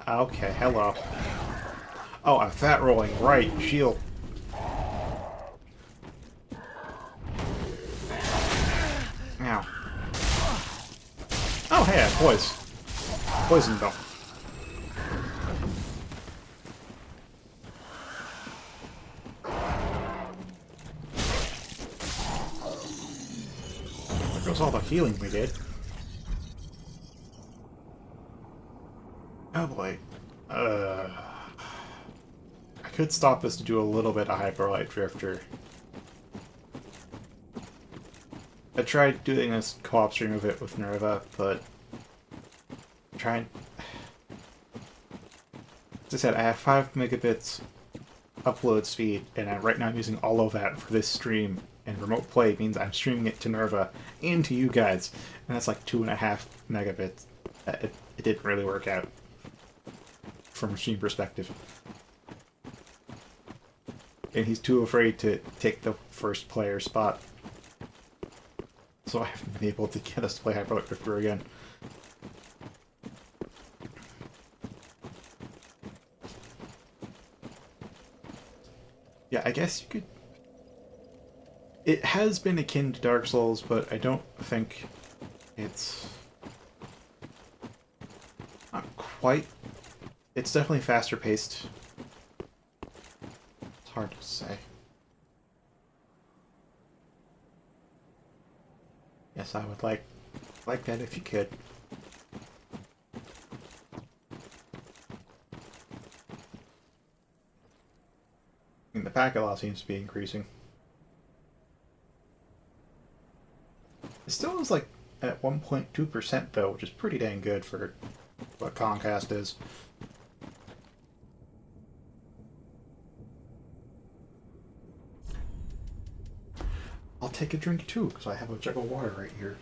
S2: Okay, hello. Oh, I'm fat rolling. Right, shield. Ow. Oh, hey, I poison them. There goes all the healing we did. Oh boy. I could stop this to do a little bit of Hyperlight Drifter. I tried doing a co-op stream of it with Nerva, but as I said, I have 5 megabits upload speed, and right now I'm using all of that for this stream, and remote play means I'm streaming it to Nerva and to you guys, and that's like 2.5 megabits. It didn't really work out from a stream perspective. And he's too afraid to take the first player spot. So I haven't been able to get us to play Hyperlight Drifter again. Yeah, I guess you could... It has been akin to Dark Souls, but I don't think it's... not quite... It's definitely faster paced. It's hard to say. Yes, I would like that if you could. I mean, the packet loss seems to be increasing. It still is like at 1.2% though, which is pretty dang good for what Comcast is. I'll take a drink too, because I have a jug of water right here.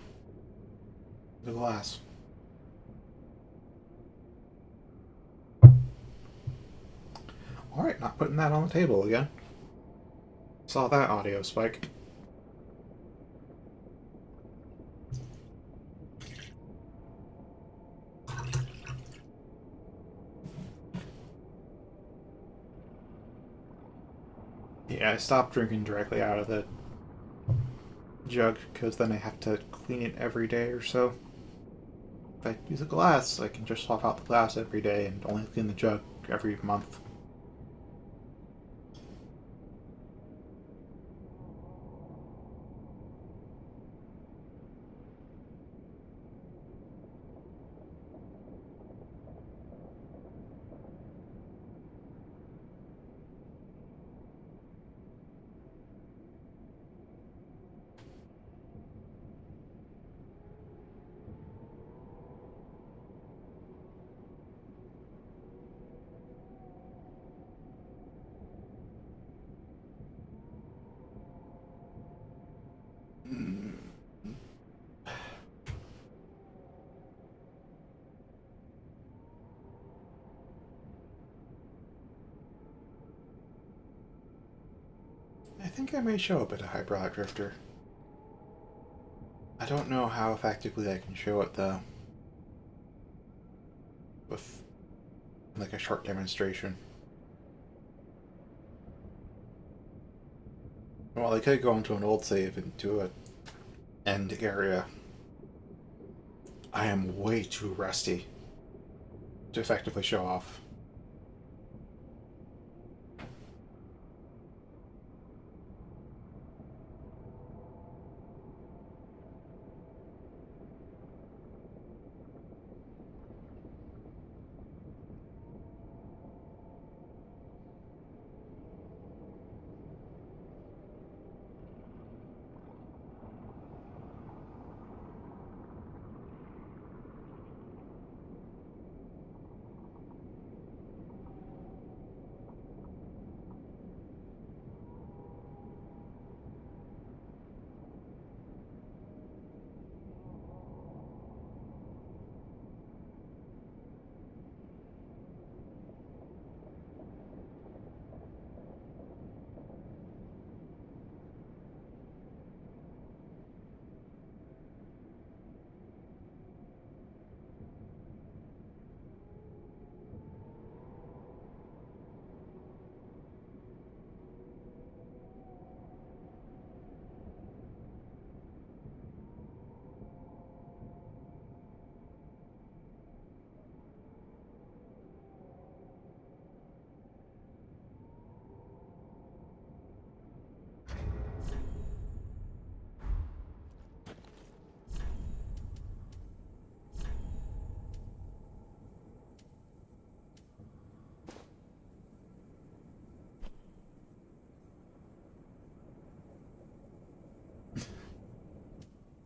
S2: The glass. Alright, not putting that on the table again. Saw that audio spike. Yeah, I stopped drinking directly out of the jug, because then I have to clean it every day or so. If I use a glass, I can just swap out the glass every day and only clean the jug every month. I think I may show a bit of Hyperlight Drifter. I don't know how effectively I can show it though. With like a short demonstration. Well, I could go into an old save into an end area. I am way too rusty to effectively show off.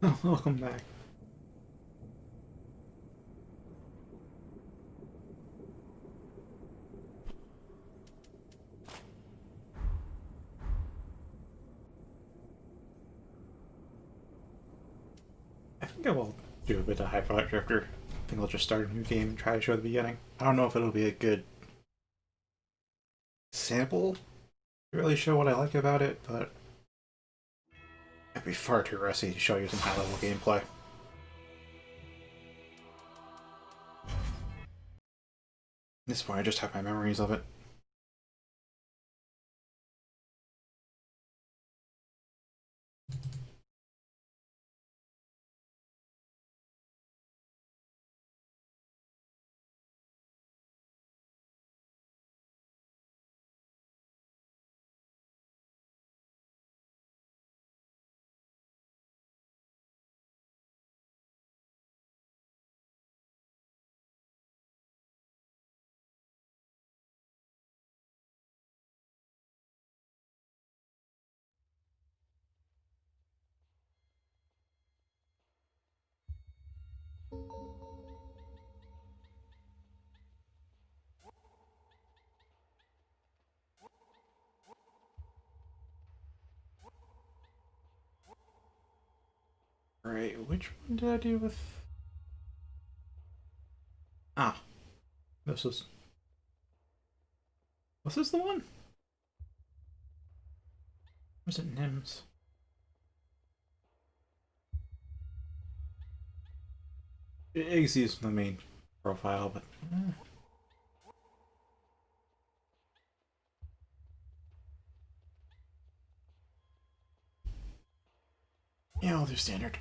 S2: Welcome back. I think I will do a bit of Hyperlight Drifter. I think I'll just start a new game and try to show the beginning. I don't know if it'll be a good sample to really show what I like about it, but I'd be far too rusty to show you some high-level gameplay. At this point, I just have my memories of it. Right, which one did I do with... Ah, this was... Was this the one? Or was it Nims? Iggsy is the main profile, but... Yeah, I'll do standard.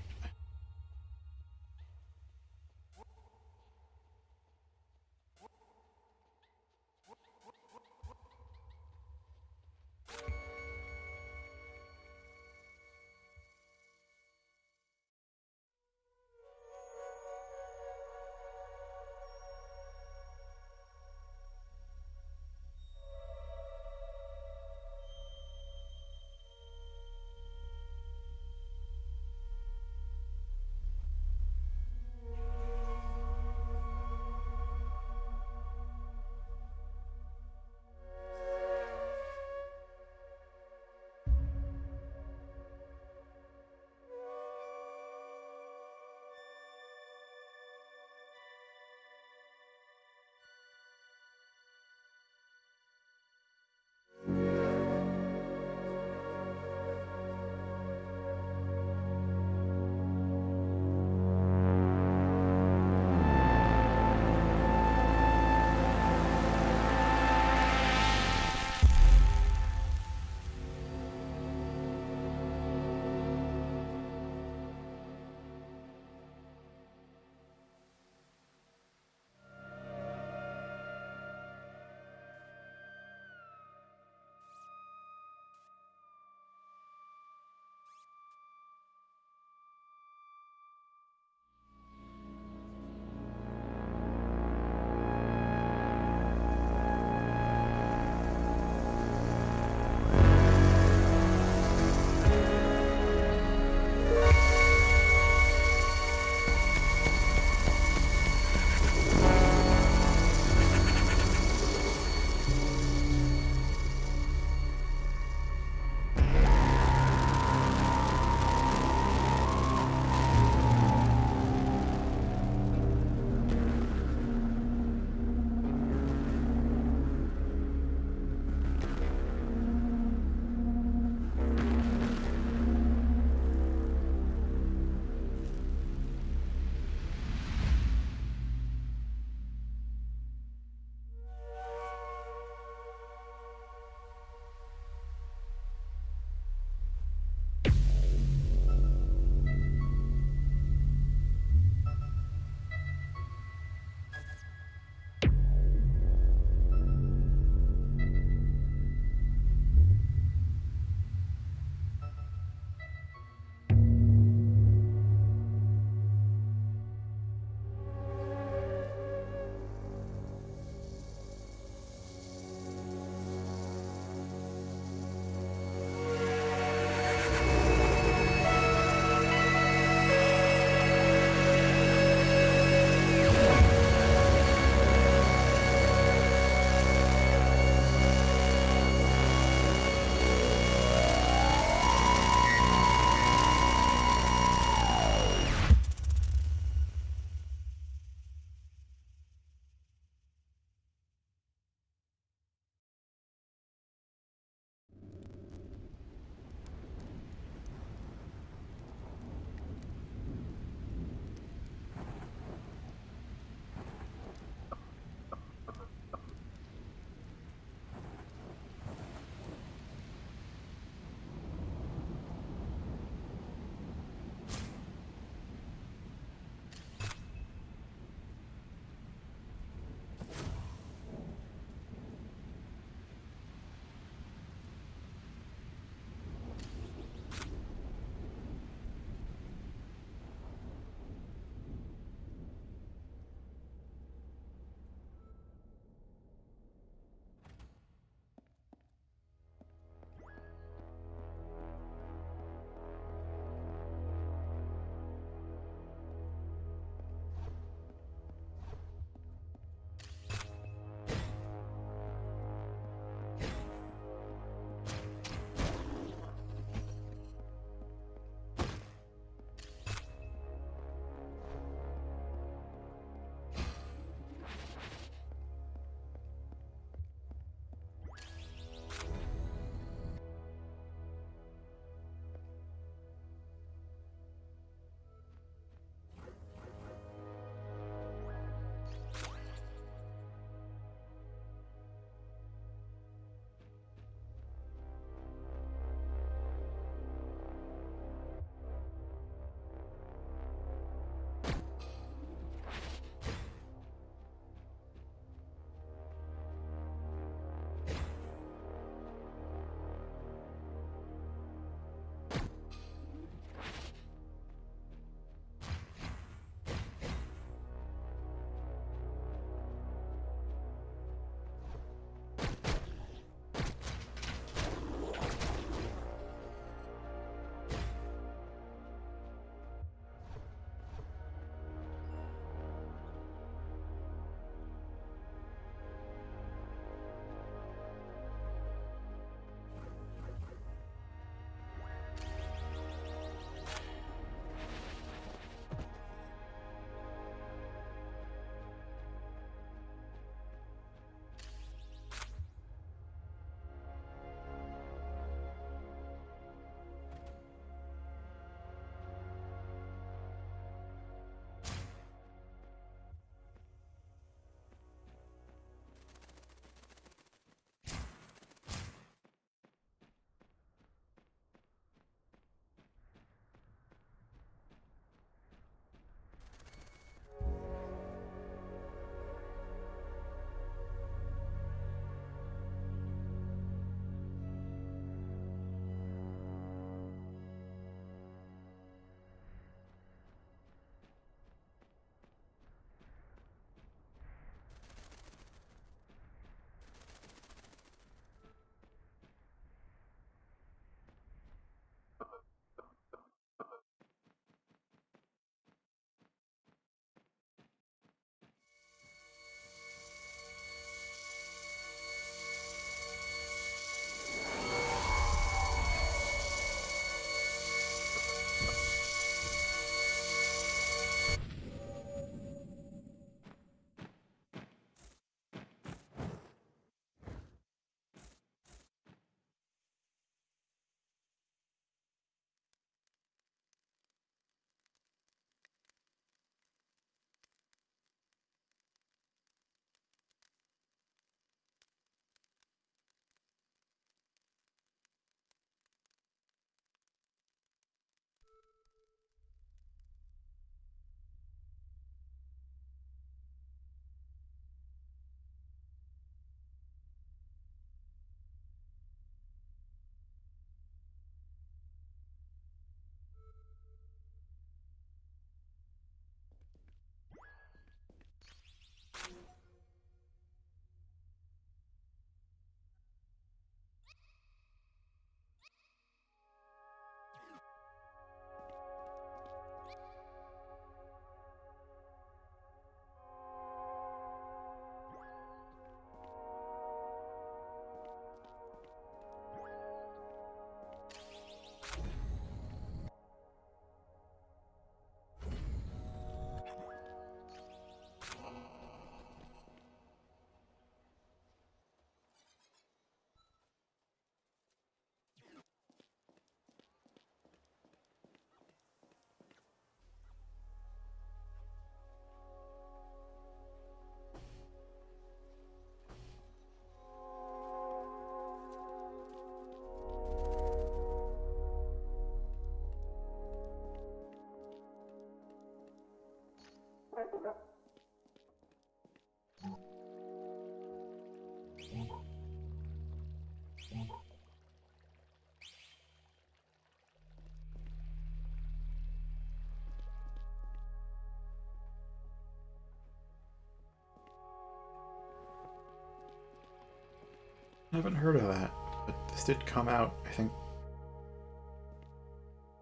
S2: I haven't heard of that, but this did come out, I think,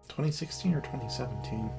S2: 2016 or 2017.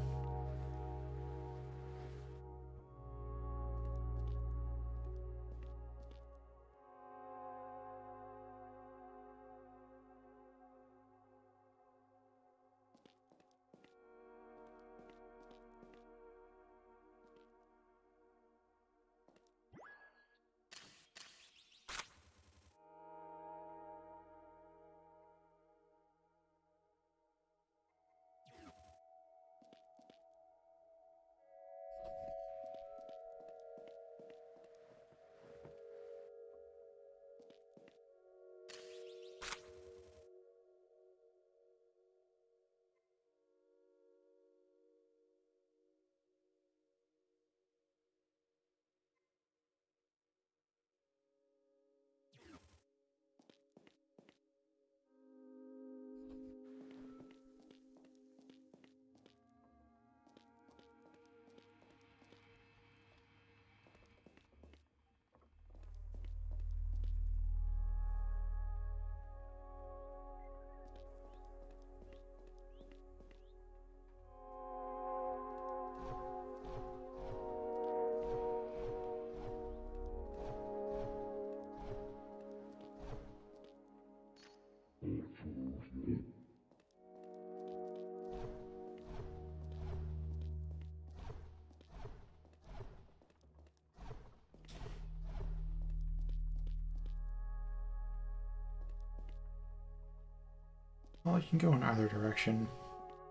S2: Well, you can go in either direction,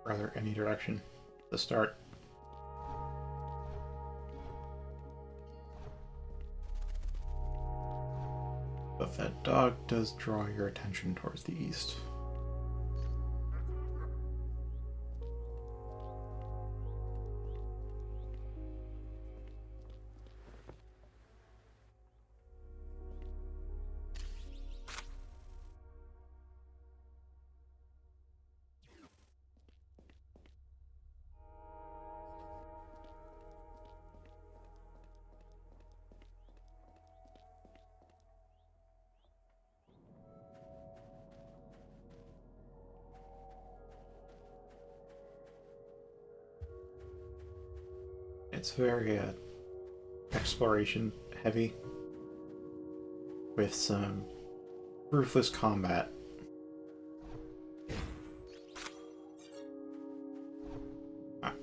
S2: rather any direction, to start. But that dog does draw your attention towards the east. It's very exploration heavy, with some ruthless combat. Ah.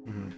S2: Mhm.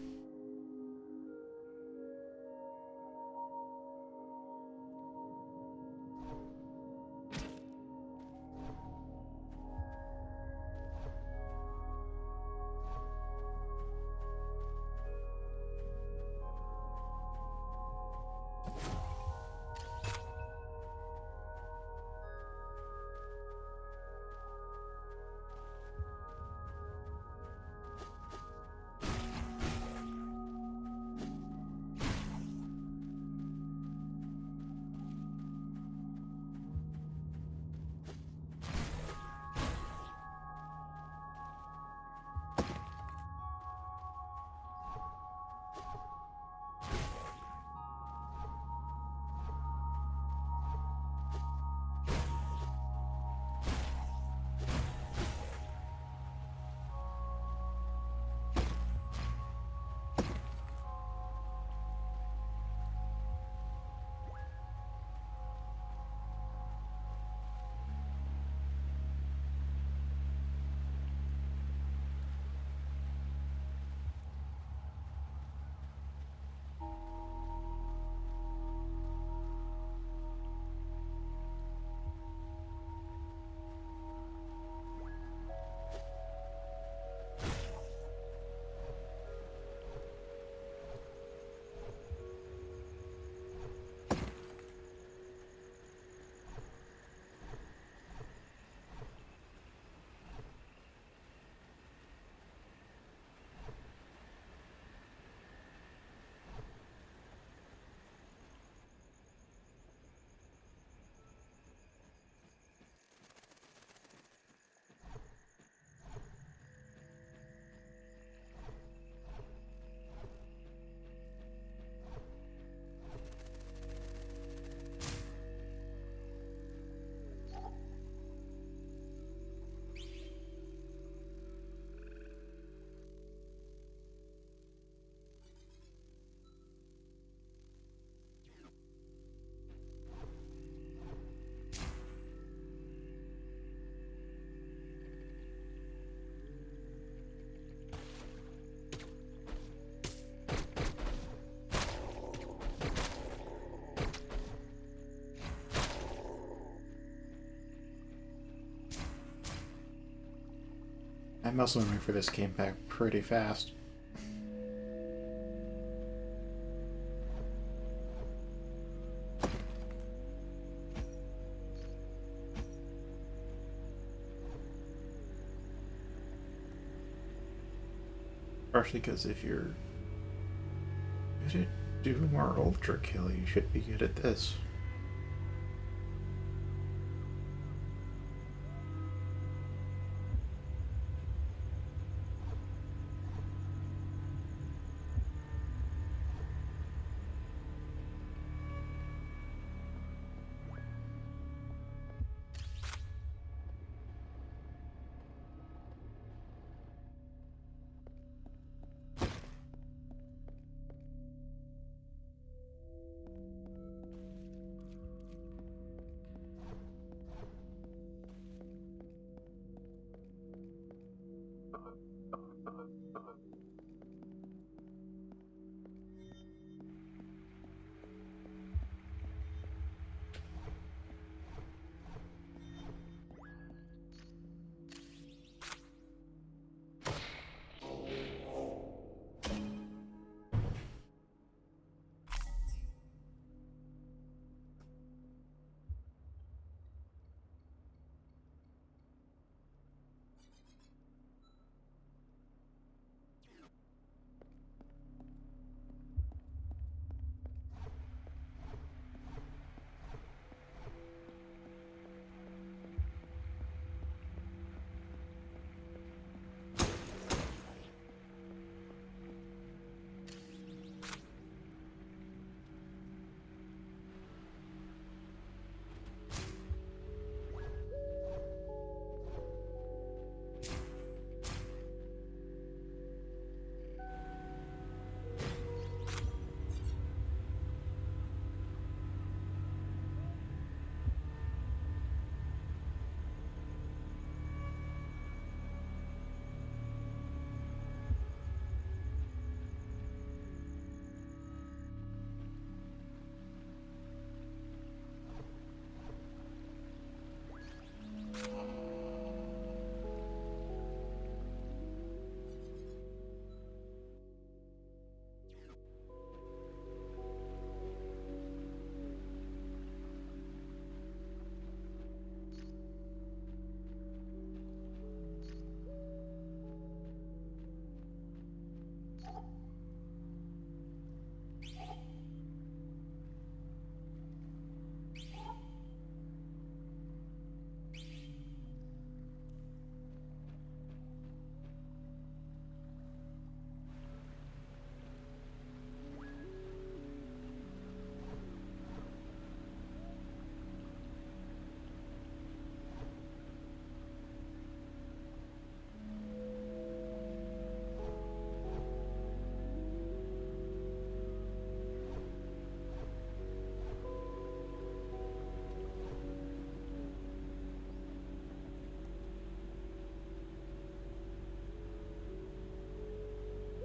S2: muscle memory for this came back pretty fast. Partially because if you're good at doing more ultra kill, you should be good at this.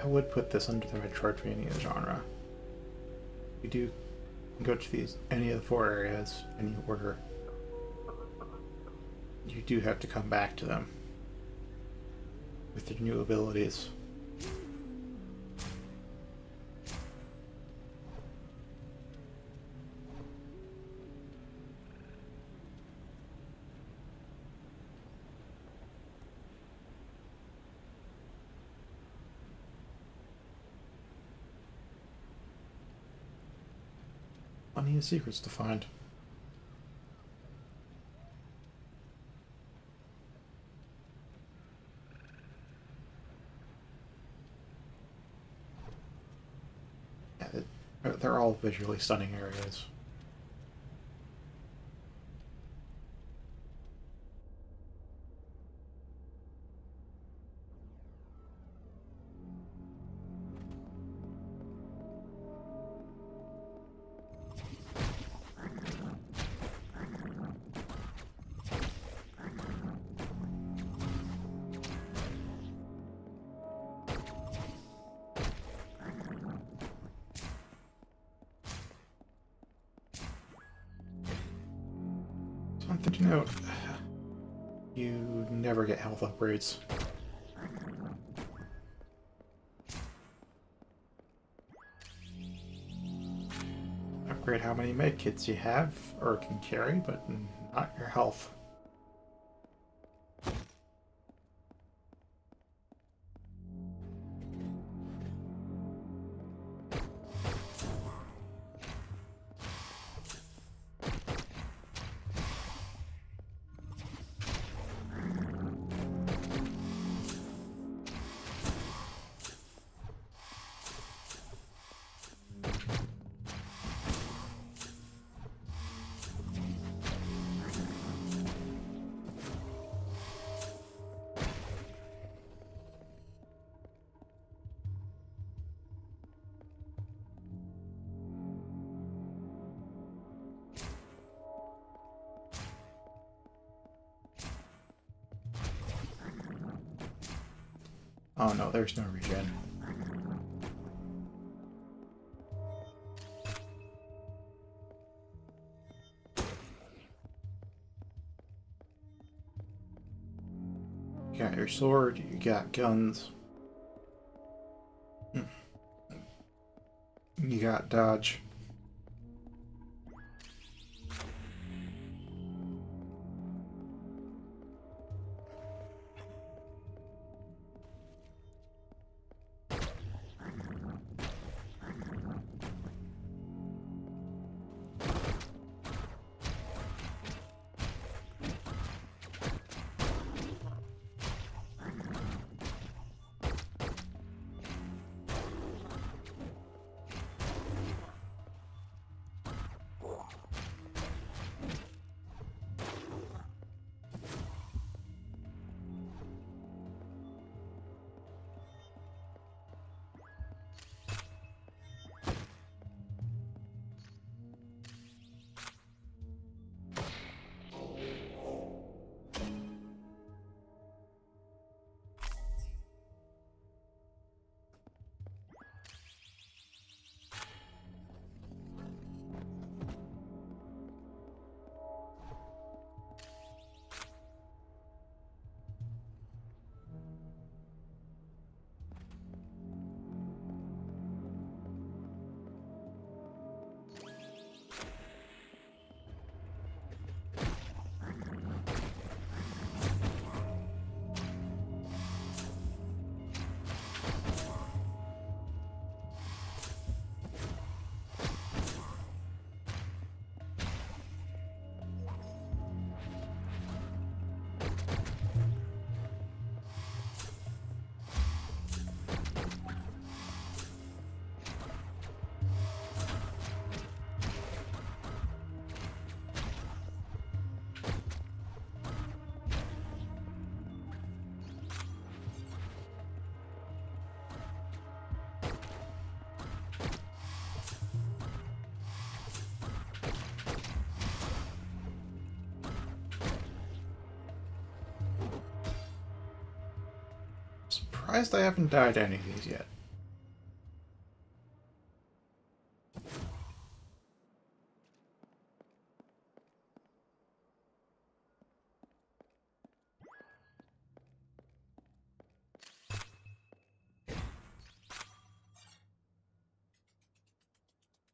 S2: I would put this under the Metroidvania genre. You do go to any of the 4 areas, and you do have to come back to them with the new abilities. Plenty of secrets to find. Yeah, they're all visually stunning areas. Something to note, you never get health upgrades. upgrade how many med kits you have or can carry, but not your health. Oh no, there's no regen. You got your sword, you got guns. You got dodge. Surprised I haven't died any of these yet.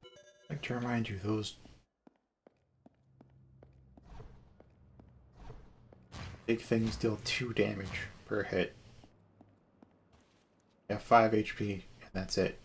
S2: I'd like to remind you, those big things deal 2 damage per hit. You have 5 HP, and that's it.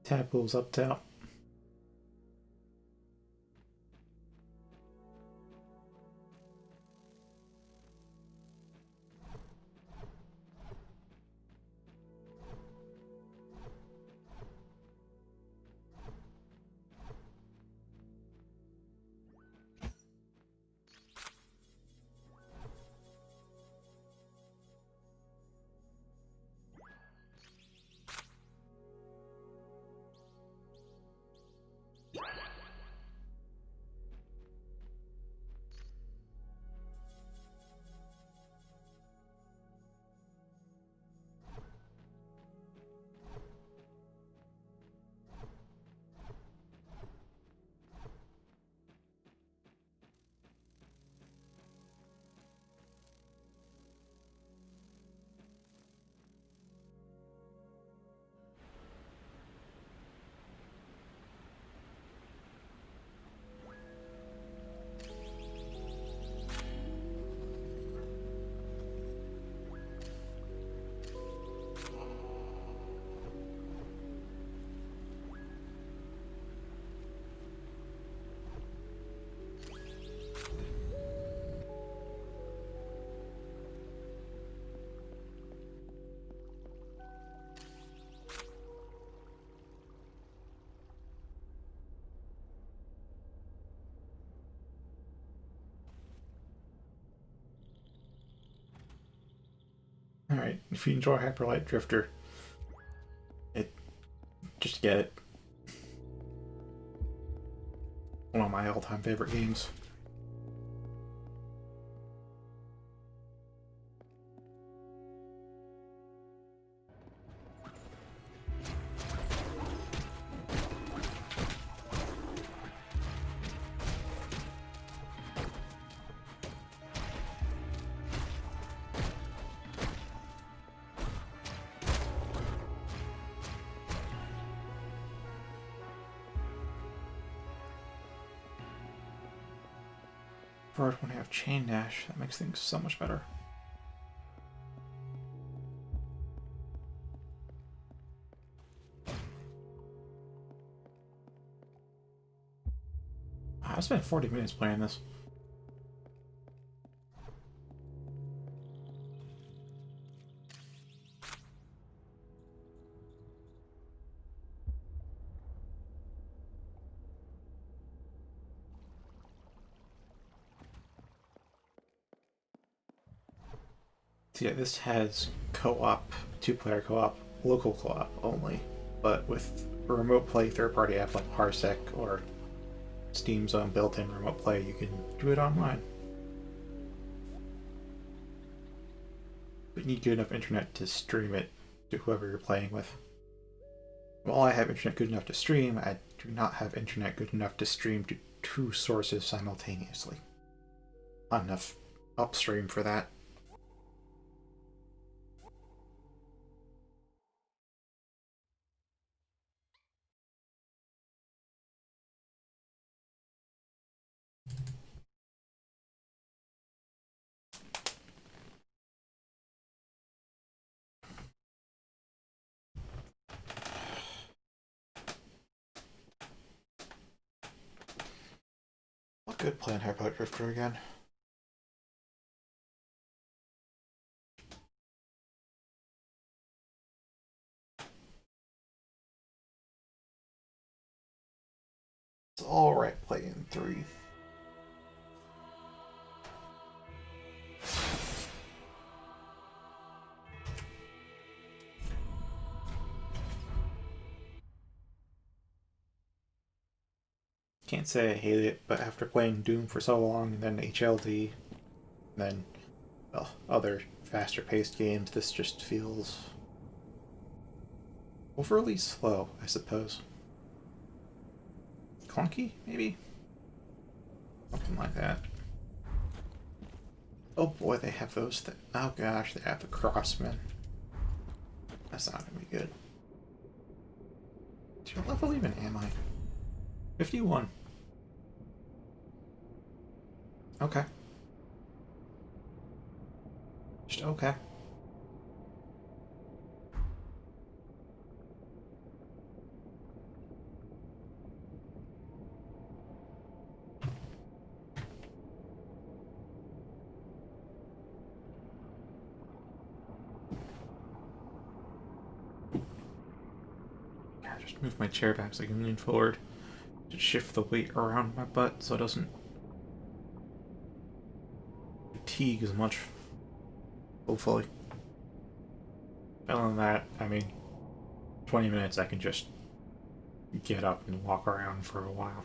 S2: Tadpoles up top. Alright, if you enjoy Hyperlight Drifter, just get it. One of my all-time favorite games. First, when I have Chain Dash, that makes things so much better. I spent 40 minutes playing this. So yeah, this has co-op, two-player co-op, local co-op only, but with a remote play third-party app like Parsec or Steam's own built-in remote play, you can do it online. But you need good enough internet to stream it to whoever you're playing with. While I have internet good enough to stream, I do not have internet good enough to stream to two sources simultaneously. Not enough upstream for that. What good playing Hyperlight Drifter again? It's alright playing 3. Can't say I hate it, but after playing Doom for so long, and then HLD, and then, well, other faster paced games, this just feels overly slow, I suppose. Clunky, maybe? Something like that. Oh boy, they have those things. Oh gosh, they have the Crossmen. That's not gonna be good. What level even am I? 51. Okay. Just okay. just move my chair back so I can lean forward to shift the weight around my butt so it doesn't fatigue as much. Hopefully. Other than that, I mean, 20 minutes I can just get up and walk around for a while.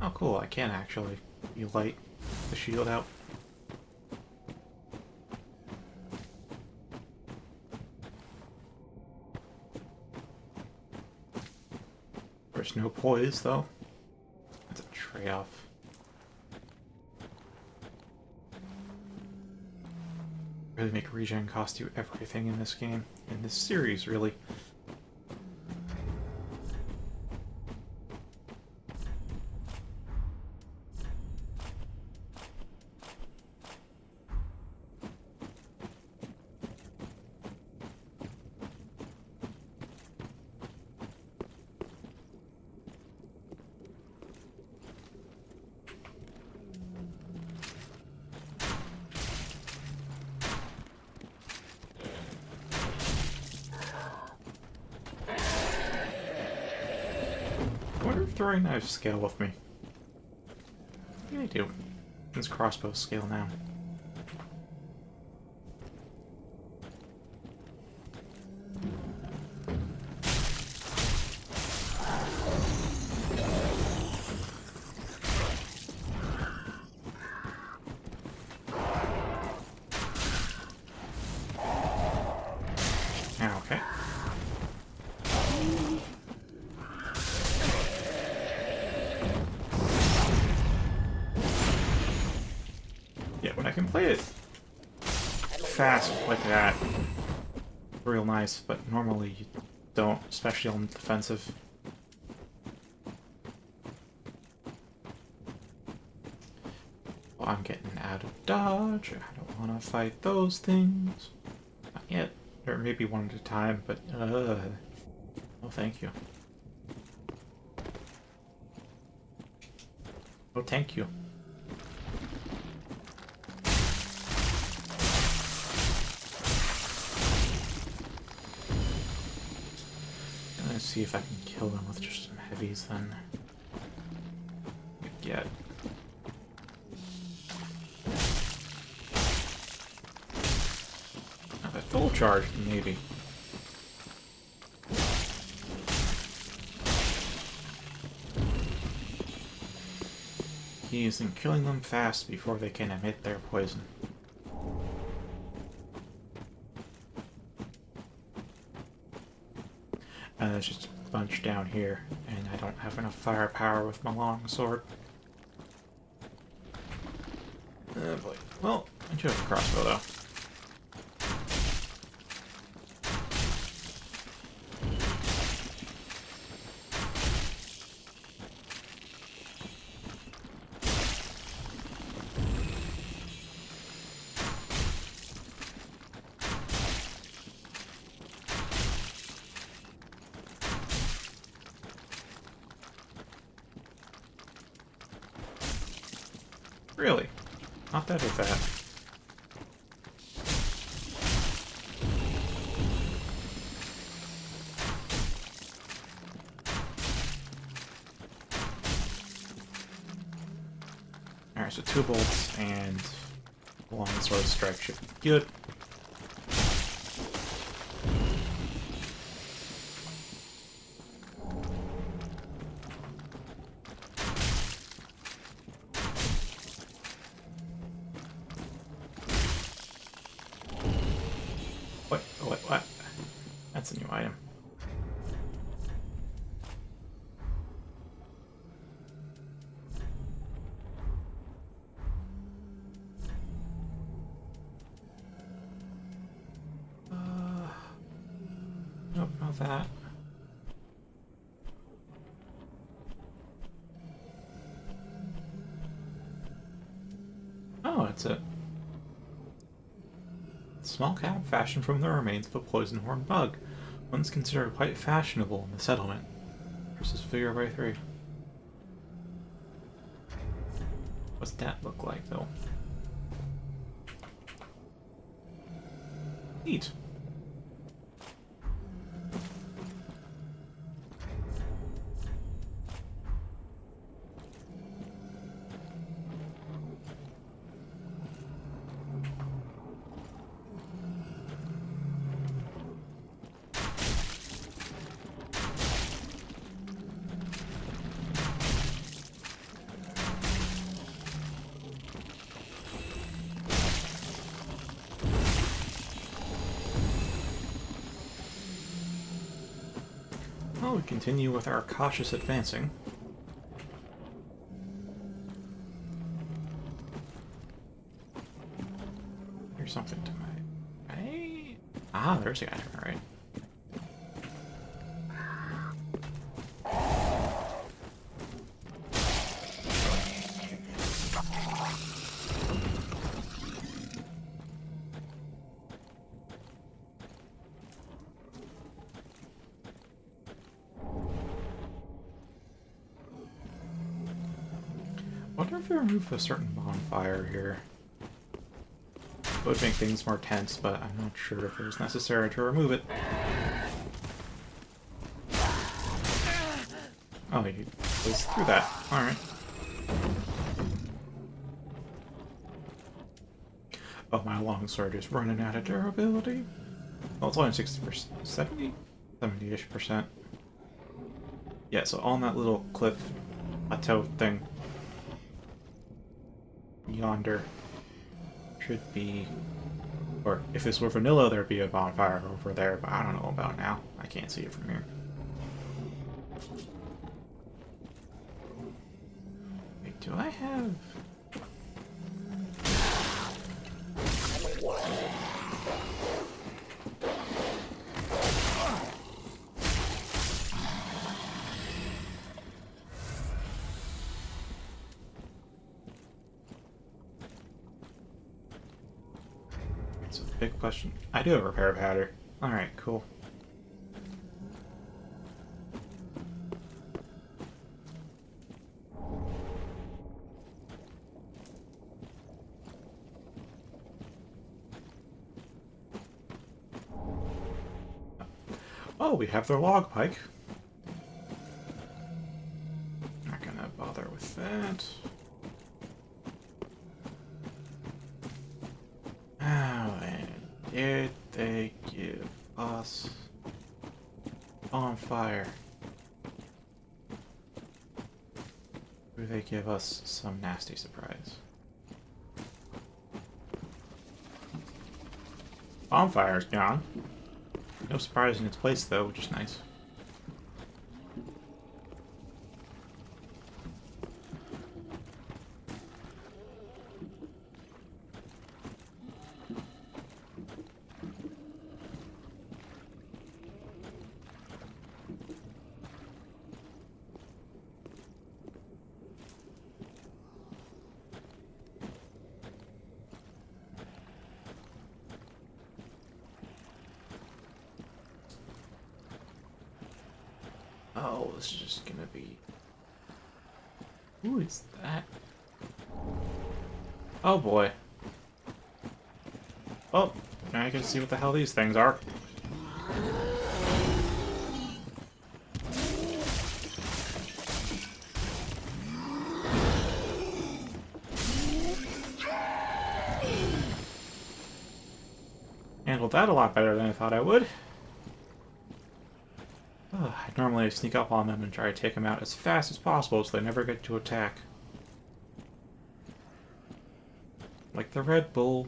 S2: Oh cool, I can actually light the shield out. There's no poise though. That's a trade-off. Really make regen cost you everything in this game. In this series, really. I wonder if throwing knives scale with me. Yeah, they do. These crossbows scale now. Okay. Yeah, when I can play it fast like that, real nice, but normally you don't, especially on defensive. Well, I'm getting out of dodge. I don't want to fight those things. Not yet. Or maybe one at a time, but oh, thank you. Oh, thank you. Let's see if I can kill them with just some heavies then. Get. If I full charge, maybe. He isn't killing them fast before they can emit their poison. And there's just a bunch down here, and I don't have enough firepower with my long sword. Boy. Well, I do have a crossbow though. Really? Not bad with that. Alright, so 2 bolts and long sword strike should be good. What? That's a new item. Nope, not that. Oh, it's a small cap fashioned from the remains of a poison-horned bug, once considered quite fashionable in the settlement. What's this figure by 3? What's that look like, though? Neat. Well, we continue with our cautious advancing. Here's something to my right. Ah, there's a guy to my right. Wonder if we remove a certain bonfire here. It would make things more tense, but I'm not sure if it was necessary to remove it. Oh, he was through that. Alright. Oh, my longsword is running out of durability. Well, it's only 60%. 70? 70-ish percent. Yeah, so on that little cliff plateau thing yonder should be, or if this were vanilla, there'd be a bonfire over there, but I don't know about now. I can't see it from here. Wait, do I have... It's a big question. I do have a repair powder. Alright, cool. Oh, we have their log pike. Not gonna bother with that. Oh, and did they give us bonfire? Or they give us some nasty surprise? Bonfire's gone. No surprise in its place, though, which is nice. Oh, this is just gonna be... Who is that? Oh boy. Oh, now I can see what the hell these things are. Handled that a lot better than I thought I would. I normally sneak up on them and try to take them out as fast as possible so they never get to attack. Like the Red Bull.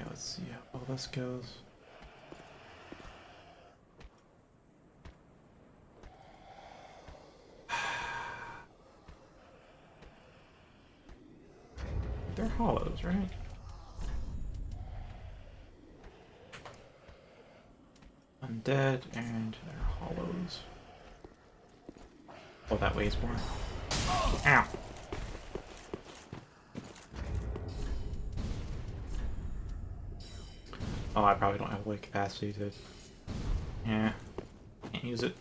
S2: Let's see how all this goes. they're hollows, right? Undead and they're hollows. Oh, that weighs more. Ow! Oh, I probably don't have weight capacity to... Yeah, can't use it.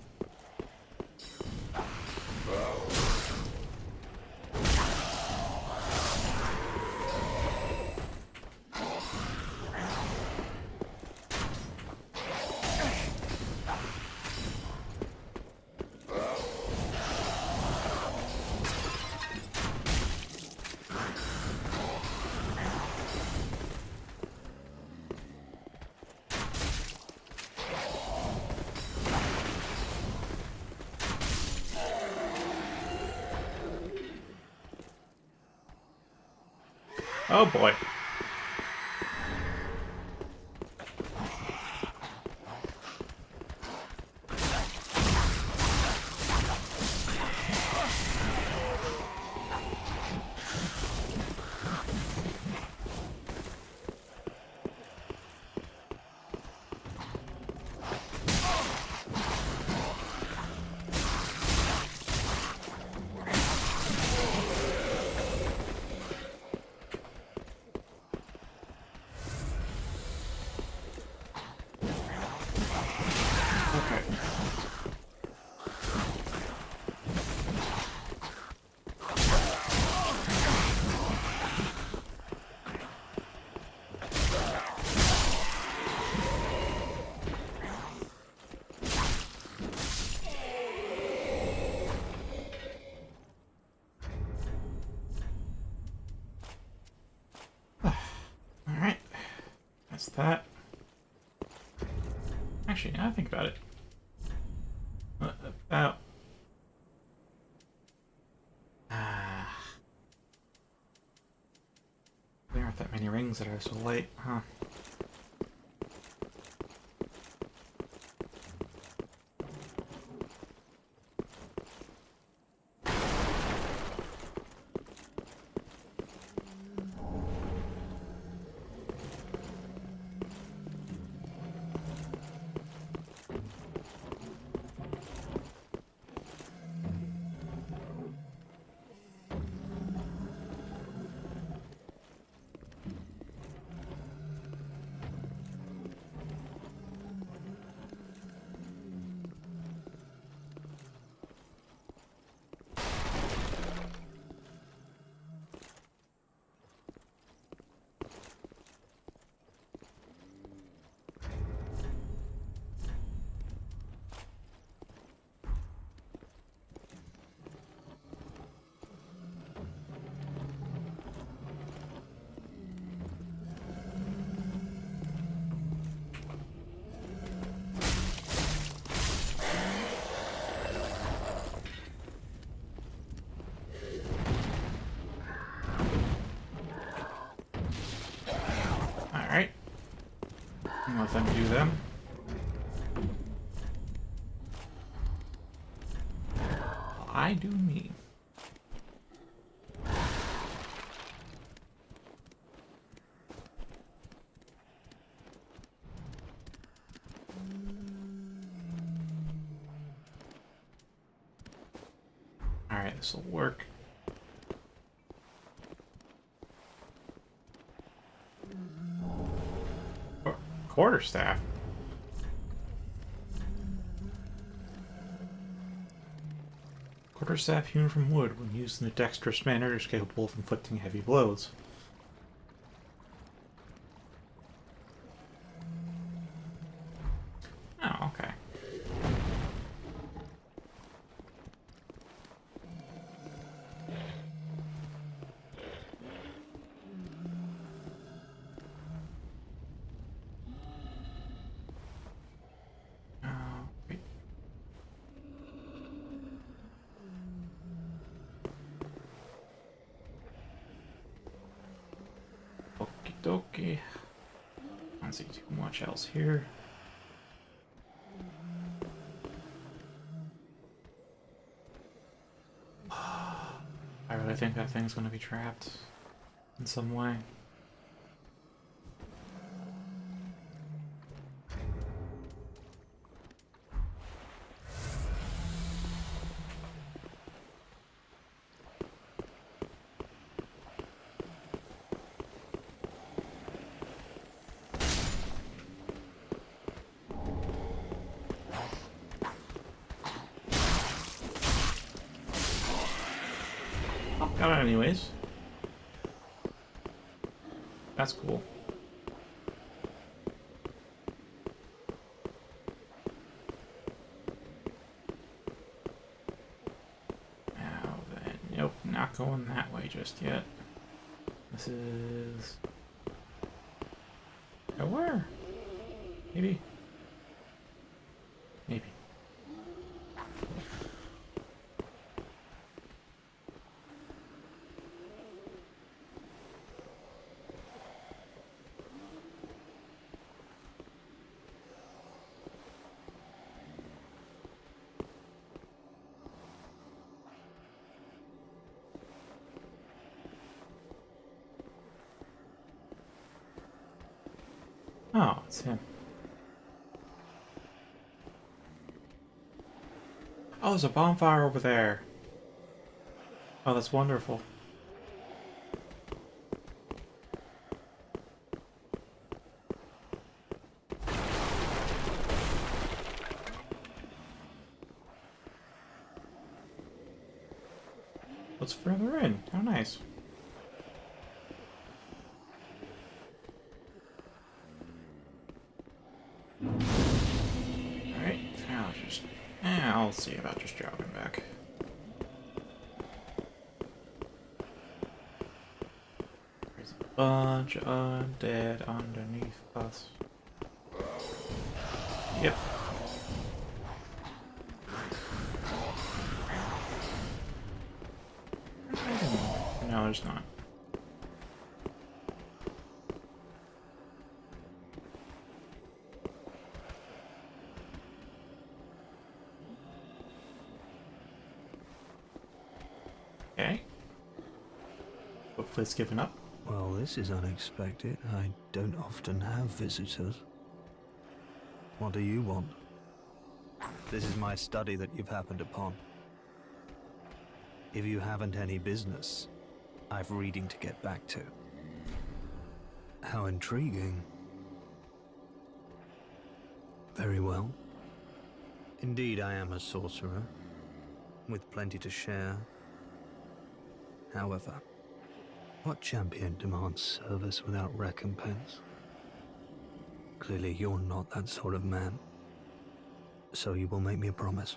S2: Oh boy. Okay. Alright. That's that. Actually, now I think about it. What about... There aren't that many rings that are so light, huh? Alright. Let them do them. I do me. Alright, this will work. Quarterstaff. Quarterstaff hewn from wood, when used in a dexterous manner, is capable of inflicting heavy blows. Oh, okay. Wait. Okie dokie. Let's see too much else here. I really think that thing's gonna be trapped. in some way. Got it anyways. That's cool. Now then, nope, not going that way just yet. This is... Oh, where? Maybe. Maybe. Oh, it's him. Oh, there's a bonfire over there. Oh, that's wonderful. What's further in? How nice. Alright, I'll see about just dropping back. There's a bunch of undead underneath us. Yep. No, there's not. Okay. Hopefully it's given up.
S3: Well, this is unexpected. I don't often have visitors. What do you want? This is my study that you've happened upon. If you haven't any business, I've reading to get back to. How intriguing. Very well. Indeed, I am a sorcerer, with plenty to share. However, what champion demands service without recompense? Clearly, you're not that sort of man. So you will make me a promise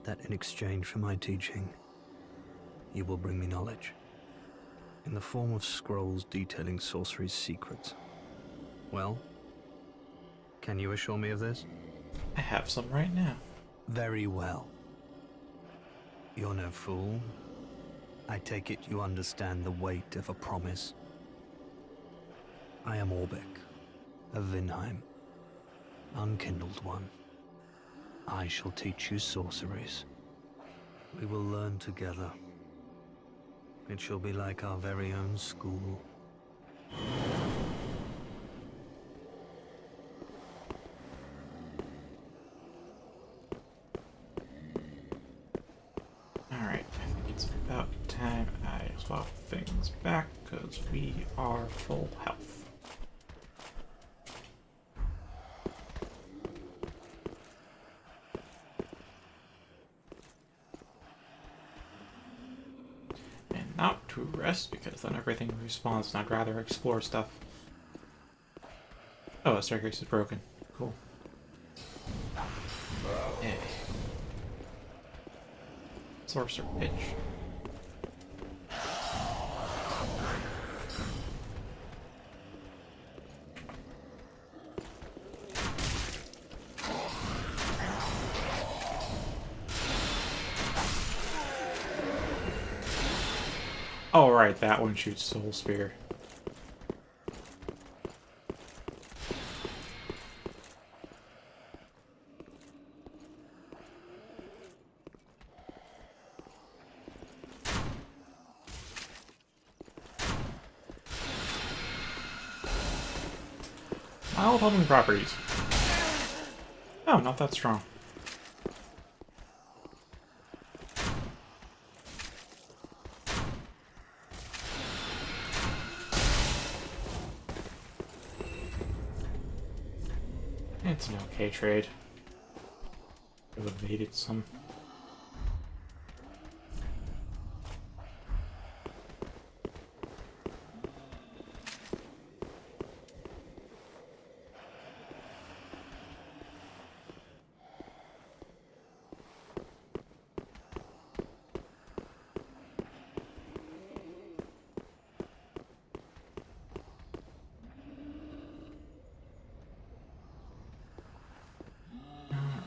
S3: that in exchange for my teaching, you will bring me knowledge in the form of scrolls detailing sorcery's secrets. Well, can you assure me of this?
S2: I have some right now.
S3: Very well. You're no fool. I take it you understand the weight of a promise. I am Orbeck, of Vinheim, unkindled one. I shall teach you sorceries. We will learn together. It shall be like our very own school.
S2: Alright, I think it's about time I swap things back because we are full health. And not to rest because then everything respawns and I'd rather explore stuff. Oh, the staircase is broken. Cool. Hey. Sorcerer pitch. Oh, right, that one shoots Soul Spear. Mild homing properties. Oh, not that strong. It's an okay trade. Could have evaded some.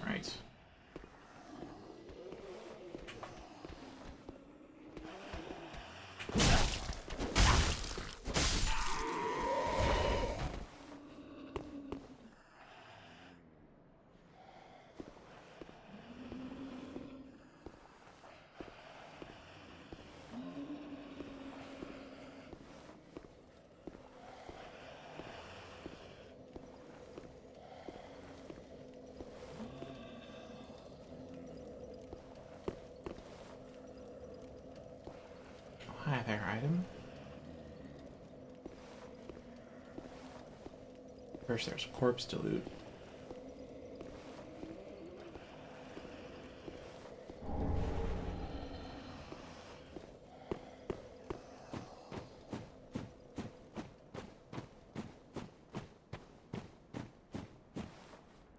S2: Alright. Hi there, item. First, there's a corpse to loot.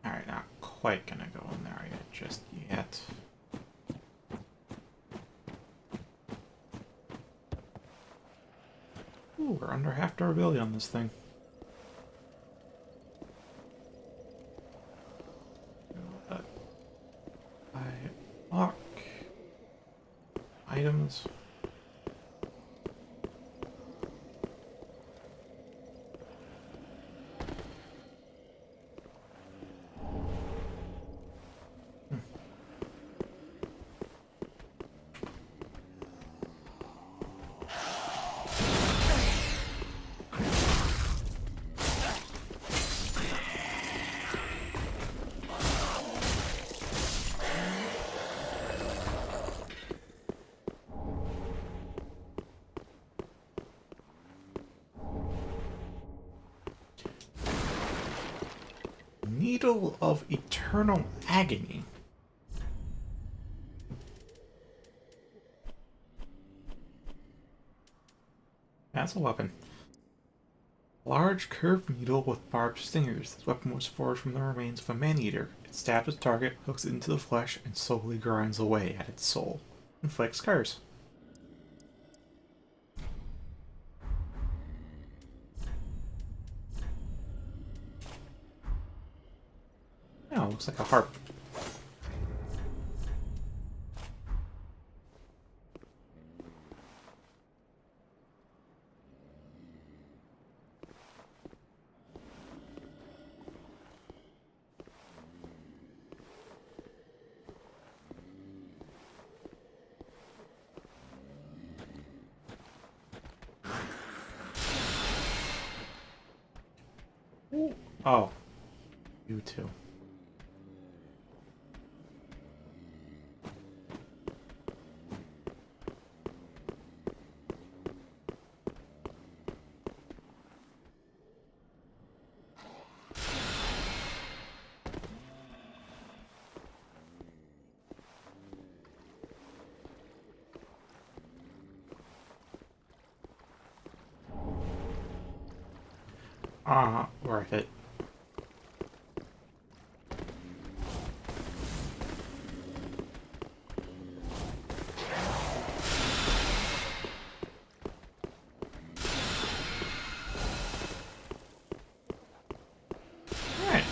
S2: Alright, not quite gonna go in there yet, just yet. Ooh, we're under half durability on this thing. I lock items. Needle of Eternal Agony. That's a weapon. Large curved needle with barbed stingers. This weapon was forged from the remains of a man-eater. It stabs its target, hooks it into the flesh, and slowly grinds away at its soul. Inflicts scars. Oh, looks like a harp. Ooh. Oh, you too. Worth it. Alright.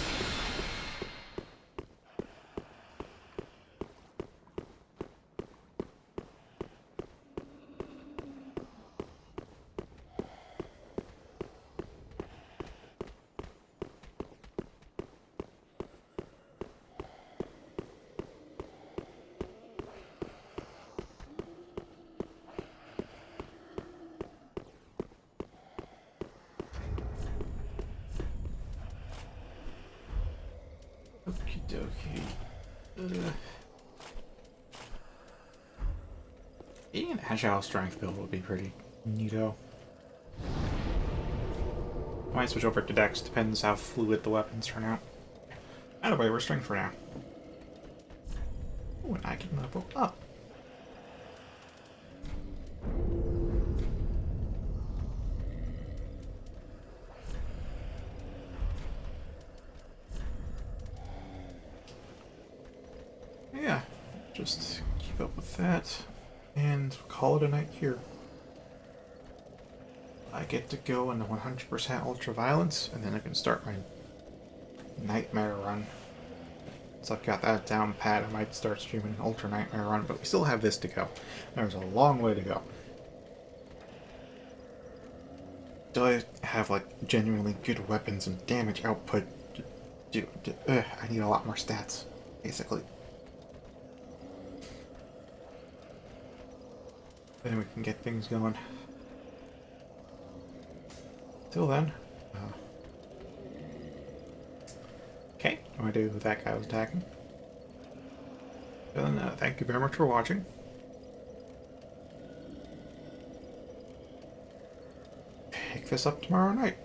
S2: Being an agile strength build would be pretty neato. Might switch over to Dex, depends how fluid the weapons turn out. Anyway, we're strength for now. Oh, and I can level up. Yeah, just keep up with that and call it a night here. I get to go into 100% ultraviolence, and then I can start my nightmare run. So I've got that down pat. I might start streaming an ultra nightmare run, but we still have this to go. There's a long way to go. Do I have like genuinely good weapons and damage output? I need a lot more stats, basically. Then we can get things going. Till then, okay, no idea who that guy was attacking. Then, thank you very much for watching. Pick this up tomorrow night.